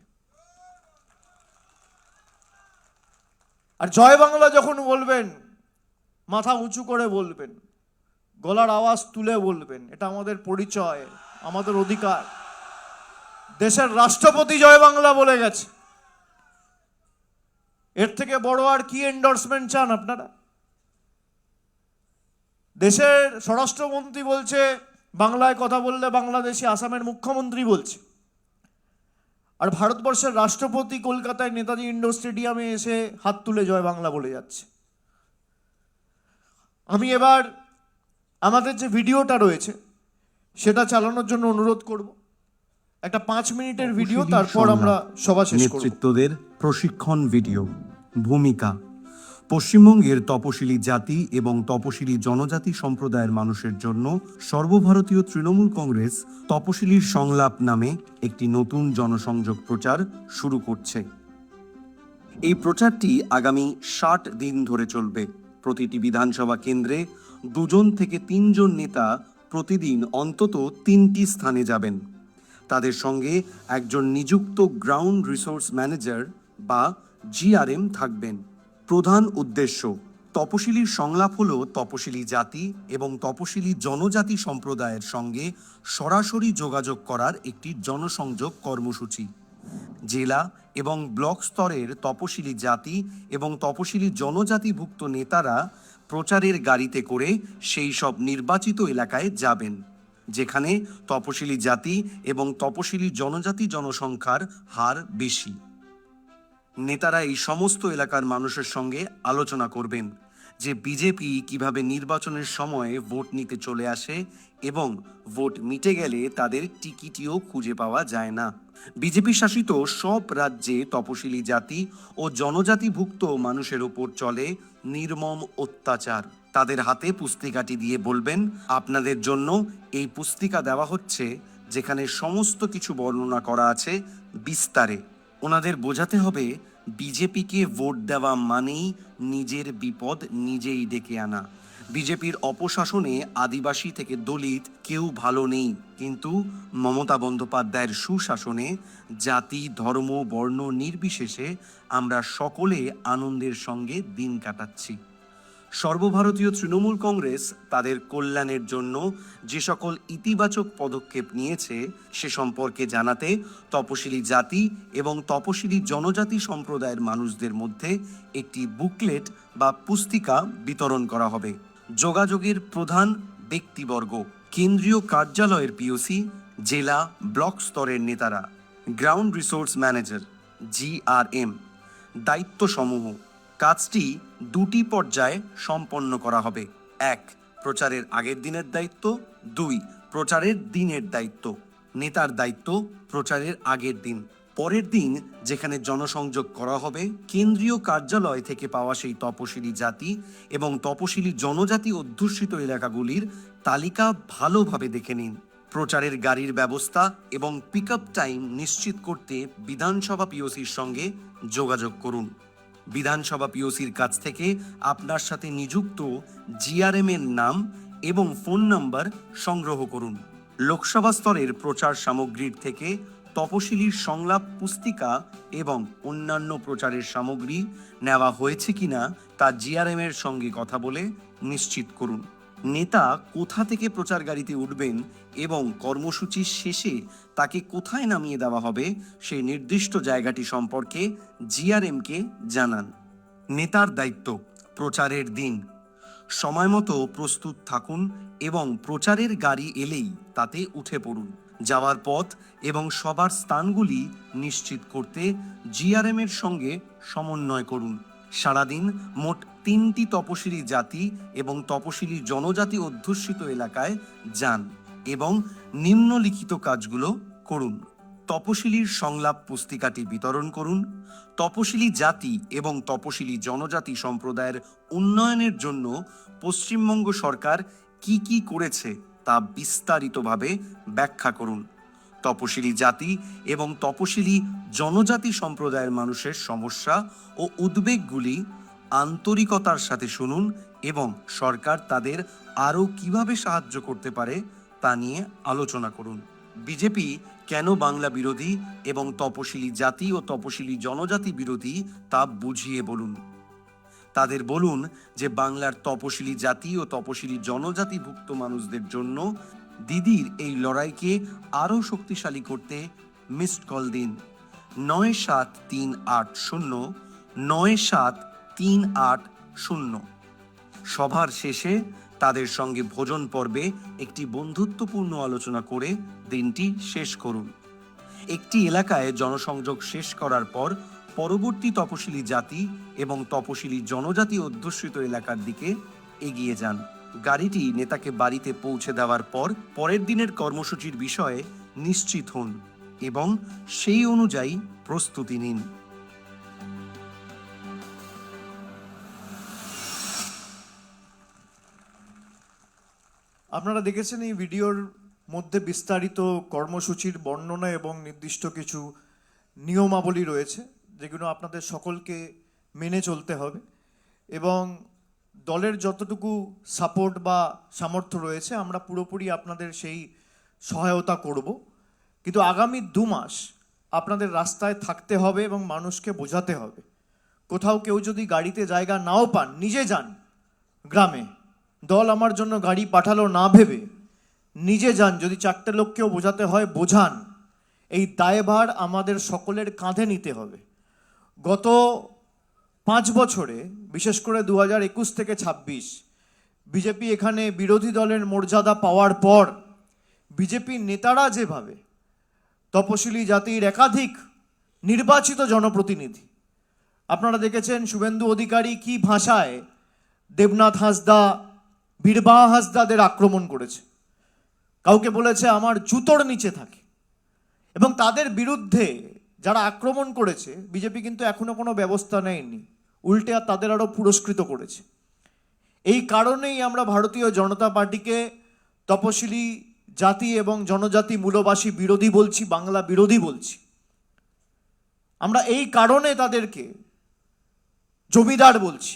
আর জয় বাংলা যখন বলবেন, মাথা উঁচু করে বলবেন, গলার আওয়াজ তুলে বলবেন। এটা আমাদের পরিচয়, আমাদের অধিকার। দেশের রাষ্ট্রপতি জয় বাংলা বলে গেছে। এর থেকে বড় আর কি এন্ডোর্সমেন্ট চান আপনারা? দেশের স্বরাষ্ট্রমন্ত্রী বলছে বাংলায় কথা বললে বাংলাদেশে, আসামের মুখ্যমন্ত্রী বলছে। আর ভারতবর্ষের রাষ্ট্রপতি কলকাতায় নেতাজি ইন্ডোর স্টেডিয়ামে এসে হাত তুলে জয় বাংলা বলে যাচ্ছে। আমি এবার আমাদের যে ভিডিওটা রয়েছে সেটা চালানোর জন্য অনুরোধ করব। একটা 5 মিনিটের ভিডিও, তারপর আমরা সভা শেষ করব। নেতৃত্বদের প্রশিক্ষণ ভিডিও। ভূমিকা: পশ্চিমবঙ্গের তপশিলি জাতি এবং তপশিলি জনজাতি সম্প্রদায়ের মানুষের জন্য সর্বভারতীয় তৃণমূল কংগ্রেস তপশিলির সংলাপ নামে একটি নতুন জনসংযোগ প্রচার শুরু করছে। এই প্রচারটি আগামী 60 দিন ধরে চলবে। প্রতিটি বিধানসভা কেন্দ্রে 2 থেকে 3 নেতা প্রতিদিন অন্তত 3টি স্থানে যাবেন। তাদের সঙ্গে একজন নিযুক্ত গ্রাউন্ড রিসোর্স ম্যানেজার বা জিআরএম থাকবেন। প্রধান উদ্দেশ্য: তপশিলির সংলাপ হলো তপশিলি জাতি এবং তপশিলি জনজাতি সম্প্রদায়ের সঙ্গে সরাসরি যোগাযোগ করার একটি জনসংযোগ কর্মসূচি। জেলা এবং ব্লক স্তরের তপশিলি জাতি এবং তপশিলি জনজাতিভুক্ত নেতারা প্রচারের গাড়িতে করে সেই সব নির্বাচিত এলাকায় যাবেন যেখানে তপশিলি জাতি এবং তপশিলি জনজাতি জনসংখ্যার হার বেশি। নেতারা এই সমস্ত এলাকার মানুষের সঙ্গে আলোচনা করবেন যে বিজেপি কিভাবে নির্বাচনের সময় ভোট নিতে চলে আসে এবং ভোট মিটে গেলে তাদের টিকিটিও খুঁজে পাওয়া যায় না। বিজেপি শাসিত সব রাজ্যে তপশিলি জাতি ও জনজাতিভুক্ত মানুষের ওপর চলে নির্মম অত্যাচার। তাদের হাতে পুস্তিকাটি দিয়ে বলবেন, আপনাদের জন্য এই পুস্তিকা দেওয়া হচ্ছে যেখানে সমস্ত কিছু বর্ণনা করা আছে বিস্তারে। ওনাদের বোঝাতে হবে বিজেপিকে ভোট দেওয়া মানেই নিজের বিপদ নিজেই ডেকে আনা। বিজেপির অপশাসনে আদিবাসী থেকে দলিত কেউ ভালো নেই, কিন্তু মমতা বন্দ্যোপাধ্যায়ের সুশাসনে জাতি, ধর্ম, বর্ণ নির্বিশেষে আমরা সকলে আনন্দের সঙ্গে দিন কাটাচ্ছি। সর্বভারতীয় তৃণমূল কংগ্রেস তাদের কল্যাণের জন্য যে সকল ইতিবাচক পদক্ষেপ নিয়েছে সে সম্পর্কে জানাতে তপশিলি জাতি এবং তপশিলি জনজাতি সম্প্রদায়ের মানুষদের মধ্যে একটি বুকলেট বা পুস্তিকা বিতরণ করা হবে। যোগাযোগের প্রধান ব্যক্তিবর্গ: কেন্দ্রীয় কার্যালয়ের পিওসি, জেলা ব্লক স্তরের নেতারা, গ্রাউন্ড রিসোর্স ম্যানেজার জিআরএম। দায়িত্বসমূহ: কাজটি 2টি পর্যায়ে সম্পন্ন করা হবে। 1. প্রচারের আগের দিনের দায়িত্ব। 2. প্রচারের দিনের দায়িত্ব। নেতার দায়িত্ব প্রচারের আগের দিন। পরের দিন যেখানে জনসংযোগ করা হবে, কেন্দ্রীয় কার্যালয় থেকে পাওয়া সেই তপশিলি জাতি এবং তপশিলি জনজাতি অধ্যুষিত এলাকাগুলির তালিকা ভালোভাবে দেখে নিন। প্রচারের গাড়ির ব্যবস্থা এবং পিক আপ টাইম নিশ্চিত করতে বিধানসভা পিওসির সঙ্গে যোগাযোগ করুন। বিধানসভা পিওসির কাছ থেকে আপনার সাথে নিযুক্ত জিআরএম এর নাম এবং ফোন নাম্বার সংগ্রহ করুন। লোকসভা স্তরের প্রচার সামগ্রীর থেকে তপশিলির সংলাপ পুস্তিকা এবং অন্যান্য প্রচারের সামগ্রী নেওয়া হয়েছে কিনা তা জিআরএম এর সঙ্গে কথা বলে নিশ্চিত করুন। নেতা কোথা থেকে প্রচার গাড়িতে উঠবেন এবং কর্মসূচির শেষে তাকে কোথায় নামিয়ে দেওয়া হবে সেই নির্দিষ্ট জায়গাটি সম্পর্কে জিআরএমকে জানান। নেতার দায়িত্ব: প্রচারের দিন সময়মতো প্রস্তুত থাকুন এবং প্রচারের গাড়ি এলেই তাতে উঠে পড়ুন। যাওয়ার পথ এবং সবার স্থানগুলি নিশ্চিত করতে জিআরএম এর সঙ্গে সমন্বয় করুন। সারাদিন মোট 3টি তপশিলি জাতি এবং তপশিলি জনজাতি অধ্যুষিত এলাকায় যান এবং নিম্নলিখিত কাজগুলো করুন। তপশিলির সংলাপ পুস্তিকাটি বিতরণ করুন। তপশিলি জাতি এবং তপশিলি জনজাতি সম্প্রদায়ের উন্নয়নের জন্য পশ্চিমবঙ্গ সরকার কি কি করেছে তা বিস্তারিতভাবে ব্যাখ্যা করুন। তপশিলি জাতি এবং তপশিলি জনজাতি সম্প্রদায়ের মানুষের সমস্যা ও উদ্বেগগুলি আন্তরিকতার সাথে শুনুন এবং সরকার তাদের আরও কিভাবে সাহায্য করতে পারে তা নিয়ে আলোচনা করুন। বিজেপি কেন বাংলা বিরোধী এবং তপশিলি জাতি ও তপশিলি জনজাতি বিরোধী তা বুঝিয়ে বলুন। তাদের বলুন যে বাংলার তপশিলি জাতি ও তপশিলি জনজাতিভুক্ত মানুষদের জন্য দিদির এই লড়াইকে আরও শক্তিশালী করতে মিসড কল দিন ৯৭৩৮০ ৯৭৩৮০। সভার শেষে তাদের সঙ্গে ভোজন পর্বে একটি বন্ধুত্বপূর্ণ আলোচনা করে দিনটি শেষ করুন। একটি এলাকায় জনসংযোগ শেষ করার পর পরবর্তী তপশিলি জাতি এবং তপশিলি জনজাতি অধ্যুষিত এলাকার দিকে এগিয়ে যান। গাড়িটি নেতাকে বাড়িতে পৌঁছে দেওয়ার পর পরের দিনের কর্মসূচির বিষয়ে নিশ্চিত হন এবং সেই অনুযায়ী প্রস্তুতি নিন। আপনারা দেখেছেন এই ভিডিওর মধ্যে বিস্তারিত কর্মসূচির বর্ণনা এবং নির্দিষ্ট কিছু নিয়মাবলী রয়েছে যেগুলো আপনাদের সকলকে মেনে চলতে হবে এবং দলের যতটুকু সাপোর্ট বা সামর্থ্য রয়েছে আমরা পুরোপুরি আপনাদের সেই সহায়তা করব। কিন্তু আগামী 2 মাস আপনাদের রাস্তায় থাকতে হবে এবং মানুষকে বোঝাতে হবে। কোথাও কেউ যদি গাড়িতে জায়গা নাও পান, নিজে যান গ্রামে, দল আমার জন্য গাড়ি পাঠালো না ভেবে নিজে যান। যদি 4টে লোককেও বোঝাতে হয় বোঝান। এই দায়ভার আমাদের সকলের কাঁধে নিতে হবে। গত 5 বছরে, বিশেষ করে 2021 থেকে 26, বিজেপি এখানে বিরোধী দলের মর্যাদা পাওয়ার পর বিজেপি নেতারা যেভাবে তপশিলি জাতির একাধিক নির্বাচিত জনপ্রতিনিধি, আপনারা দেখেছেন শুভেন্দু অধিকারী কি ভাষায় দেবনাথ হাঁসদা, বীরবাহা হাঁসদাদের আক্রমণ করেছে। কাউকে বলেছে আমার জুতোর নিচে থাকে। এবং তাদের বিরুদ্ধে যারা আক্রমণ করেছে বিজেপি কিন্তু এখনো কোনো ব্যবস্থা নেয়নি, উল্টে আর তাদের আরও পুরস্কৃত করেছে। এই কারণেই আমরা ভারতীয় জনতা পার্টিকে তপশিলি জাতি এবং জনজাতি মূলবাসী বিরোধী বলছি, বাংলা বিরোধী বলছি। আমরা এই কারণে তাদেরকে জমিদার বলছি।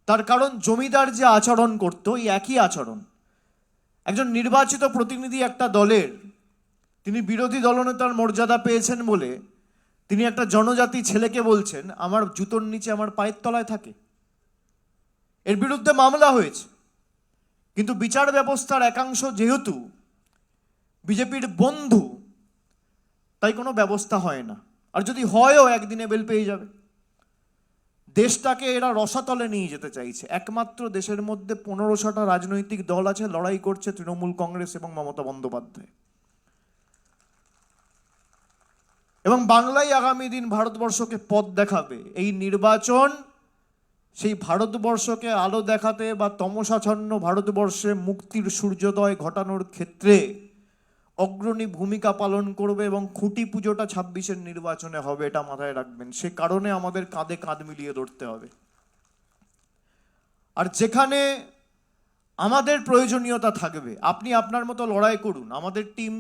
তার কারণ জমিদার যে আচরণ করত, এই একই আচরণ একজন নির্বাচিত প্রতিনিধি একটা দলের, তিনি বিরোধী দলনেতার মর্যাদা পেয়েছেন বলে তিনি একটা জনজাতি ছেলেকে বলছেন আমার জুতোর নিচে আমার পায়ের তলায় থাকে। এর বিরুদ্ধে মামলা হয়েছে, কিন্তু বিচার ব্যবস্থার একাংশ যেহেতু বিজেপির বন্ধু, তাই কোনো ব্যবস্থা হয় না। আর যদি হয়ও একদিনে বেল পেয়ে যাবে। দেশটাকে এরা রসাতলে নিয়ে যেতে চাইছে। একমাত্র দেশের মধ্যে 1500টা রাজনৈতিক দল আছে, লড়াই করছে তৃণমূল কংগ্রেস এবং মমতা বন্দ্যোপাধ্যায়। এবং বাংলাই আগামী দিন ভারতবর্ষকে পথ দেখাবে। এই নির্বাচন সেই ভারতবর্ষকে আলো দেখাতে বা তমসাচ্ছন্ন ভারতবর্ষে মুক্তির সূর্যোদয় ঘটানোর ক্ষেত্রে অগ্রণী ভূমিকা পালন করবে এবং খুঁটি পুজোটা 26-এর নির্বাচনে হবে, এটা মাথায় রাখবেন। সে কারণে আমাদের কাঁধে কাঁধ মিলিয়ে ধরতে হবে। আর যেখানে আমাদের প্রয়োজনীয়তা থাকবে আপনি আপনার মতো লড়াই করুন, আমাদের টিম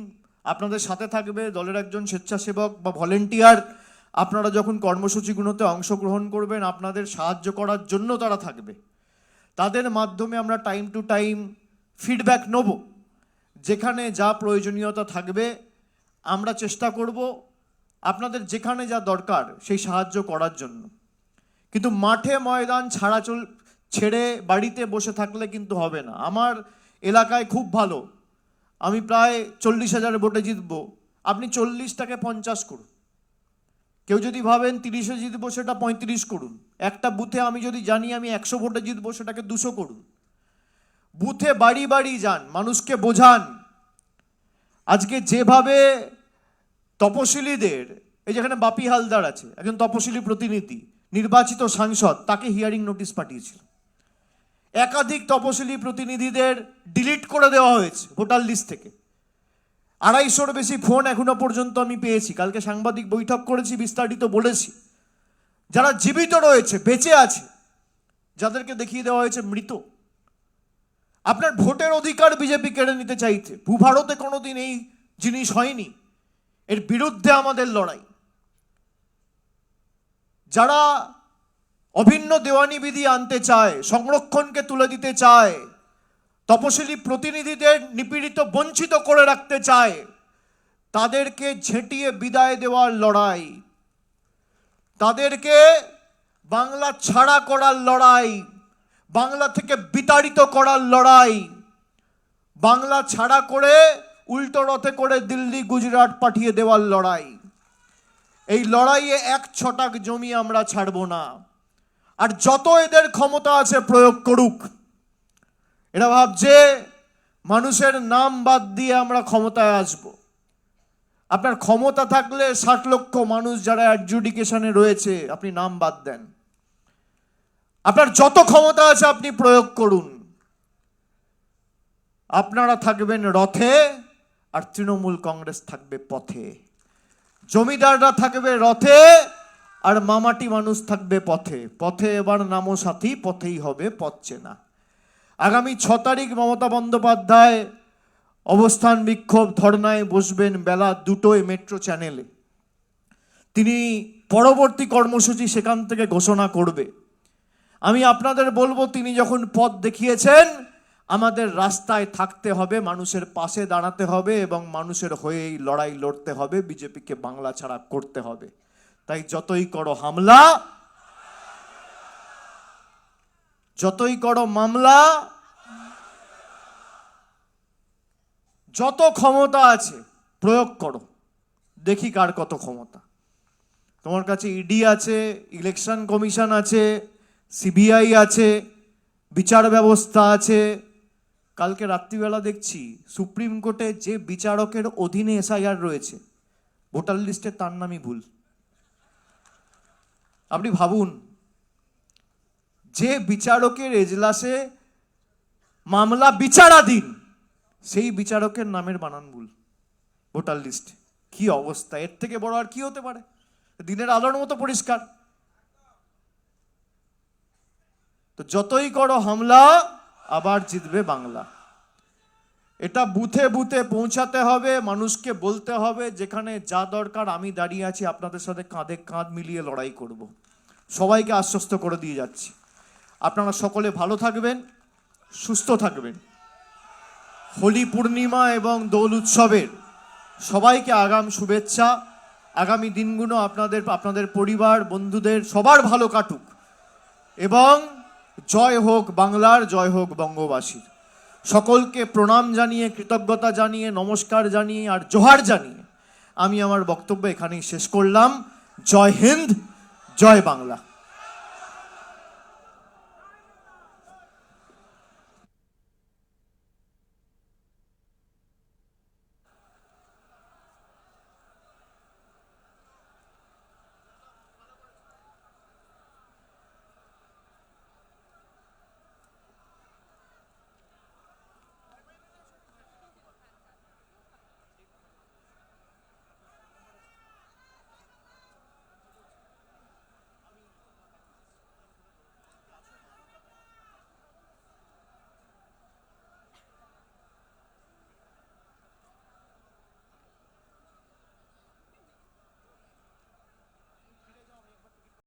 আপনাদের সাথে থাকবে। দলের একজন স্বেচ্ছাসেবক বা ভলেন্টিয়ার আপনারা যখন কর্মসূচিগুলোতে অংশগ্রহণ করবেন আপনাদের সাহায্য করার জন্য তারা থাকবে। তাদের মাধ্যমে আমরা টাইম টু টাইম ফিডব্যাক নেব। যেখানে যা প্রয়োজনীয়তা থাকবে আমরা চেষ্টা করব আপনাদের যেখানে যা দরকার সেই সাহায্য করার জন্য। কিন্তু মাঠে ময়দান ছেড়ে বাড়িতে বসে থাকলে কিন্তু হবে না। আমার এলাকায় খুব ভালো, আমি প্রায় 40,000 ভোটে জিতবো, আপনি 40টাকে 50 করুন। কেউ যদি ভাবেন 30-এ জিতবো, সেটা 35 করুন। একটা বুথে আমি যদি জানি আমি 100 ভোটে জিতবো, সেটাকে 200 করুন। বুথে বাড়ি বাড়ি যান, মানুষকে বোঝান। আজকে যেভাবে তপশিলিদের, এই যেখানে বাপি হালদার আছে, একজন তপশিলি প্রতিনিধি, নির্বাচিত সাংসদ, তাকে হিয়ারিং নোটিশ পাঠিয়েছিল। একাধিক তপশিলি প্রতিনিধিদের ডিলিট করে দেওয়া হয়েছে ভোটার লিস্ট থেকে। 250-র বেশি ফোন এখনো পর্যন্ত আমি পেয়েছি। কালকে সাংবাদিক বৈঠক করেছি, বিস্তারিত বলেছি। যারা জীবিত রয়েছে, বেঁচে আছে, যাদেরকে দেখিয়ে দেওয়া হয়েছে মৃত। আপনার ভোটের অধিকার বিজেপি কেড়ে নিতে চাইছে। ভূভারতে কোনোদিন এই জিনিস হয়নি। এর বিরুদ্ধে আমাদের লড়াই। যারা অভিন্ন দেওয়ানি বিধি আনতে চায়, সংরক্ষণকে তুলে দিতে চায়, তপশিলি প্রতিনিধিদের নিপীড়িত বঞ্চিত করে রাখতে চায়, তাদেরকে ঝেঁটিয়ে বিদায় দেওয়ার লড়াই, তাদেরকে বাংলা ছাড়া করার লড়াই, বাংলা থেকে বিতাড়িত করার লড়াই, বাংলা ছাড়া করে উল্টো রথে করে দিল্লি গুজরাট পাঠিয়ে দেওয়ার লড়াই। এই লড়াইয়ে 1 ছটাক জমি আমরা ছাড়ব না। আর যত এদের ক্ষমতা আছে প্রয়োগ করুক। এরা ভাবছে মানুষের নাম বাদ দিয়ে আমরা ক্ষমতায় আসব। আপনার ক্ষমতা থাকলে 60 লক্ষ মানুষ যারা অ্যাডজুডিকেশনে রয়েছে আপনি নাম বাদ দেন। আপনার যত ক্ষমতা আছে আপনি প্রয়োগ করুন। আপনারা থাকবেন রথে আর তৃণমূল কংগ্রেস থাকবে পথে। জমিদাররা থাকবে রথে আর মামাটি মানুষ থাকবে পথে। পথে এবার নামো সাথী, পথেই হবে পথ চেনা। আগামী 6 তারিখ মমতা বন্দ্যোপাধ্যায় অবস্থান বিক্ষোভ ধর্নায় বসবেন বেলা 2টোয় মেট্রো চ্যানেলে। তিনি পরবর্তী কর্মসূচি সেখান থেকে ঘোষণা করবে। আমি আপনাদের বলবো, তিনি যখন পথ দেখিয়েছেন, আমাদের রাস্তায় থাকতে হবে, মানুষের পাশে দাঁড়াতে হবে এবং মানুষের হয়েই লড়াই লড়তে হবে। বিজেপিকে বাংলা ছাড়া করতে হবে। তাই যতই করো হামলা, যতই করো মামলা, যত ক্ষমতা আছে প্রয়োগ করো। দেখি কার কত ক্ষমতা। তোমার কাছে ইডি আছে, ইলেকশন কমিশন আছে, সিবিআই আছে, বিচার ব্যবস্থা আছে। কালকে রাত্রিবেলা দেখছি সুপ্রিম কোর্টে যে বিচারকের অধীনে এসআইআর রয়েছে, ভোটার লিস্টে তার নামই ভুল। আপনি ভাবুন, যে বিচারকের এজলাসে মামলা বিচারাধীন, সেই বিচারকের নামের বানান ভুল ভোটার লিস্টে। কি অবস্থা! এর থেকে বড় আর কি হতে পারে? দিনের আলোর মতো পরিষ্কার। তো যতই করো হামলা, আবার জিতবে বাংলা। এটা বুথে বুথে পৌঁছাতে হবে, মানুষকে বলতে হবে যেখানে যা দরকার আমি দাঁড়িয়ে আছি, আপনাদের সাথে কাঁধে কাঁধ মিলিয়ে লড়াই করব। সবাইকে আশ্বস্ত করে দিয়ে যাচ্ছি। আপনারা সকলে ভালো থাকবেন, সুস্থ থাকবেন। হোলি পূর্ণিমা এবং দোল উৎসবের সবাইকে আগাম শুভেচ্ছা। আগামী দিনগুলো আপনাদের পরিবার, বন্ধুদের সবার ভালো কাটুক এবং জয় হোক বাংলার, জয় হোক বঙ্গবাসীর। সকলকে প্রণাম জানিয়ে, কৃতজ্ঞতা জানিয়ে, নমস্কার জানিয়ে আর জোহার জানিয়ে আমি আমার বক্তব্য এখানেই শেষ করলাম। জয় হিন্দ, জয় বাংলা।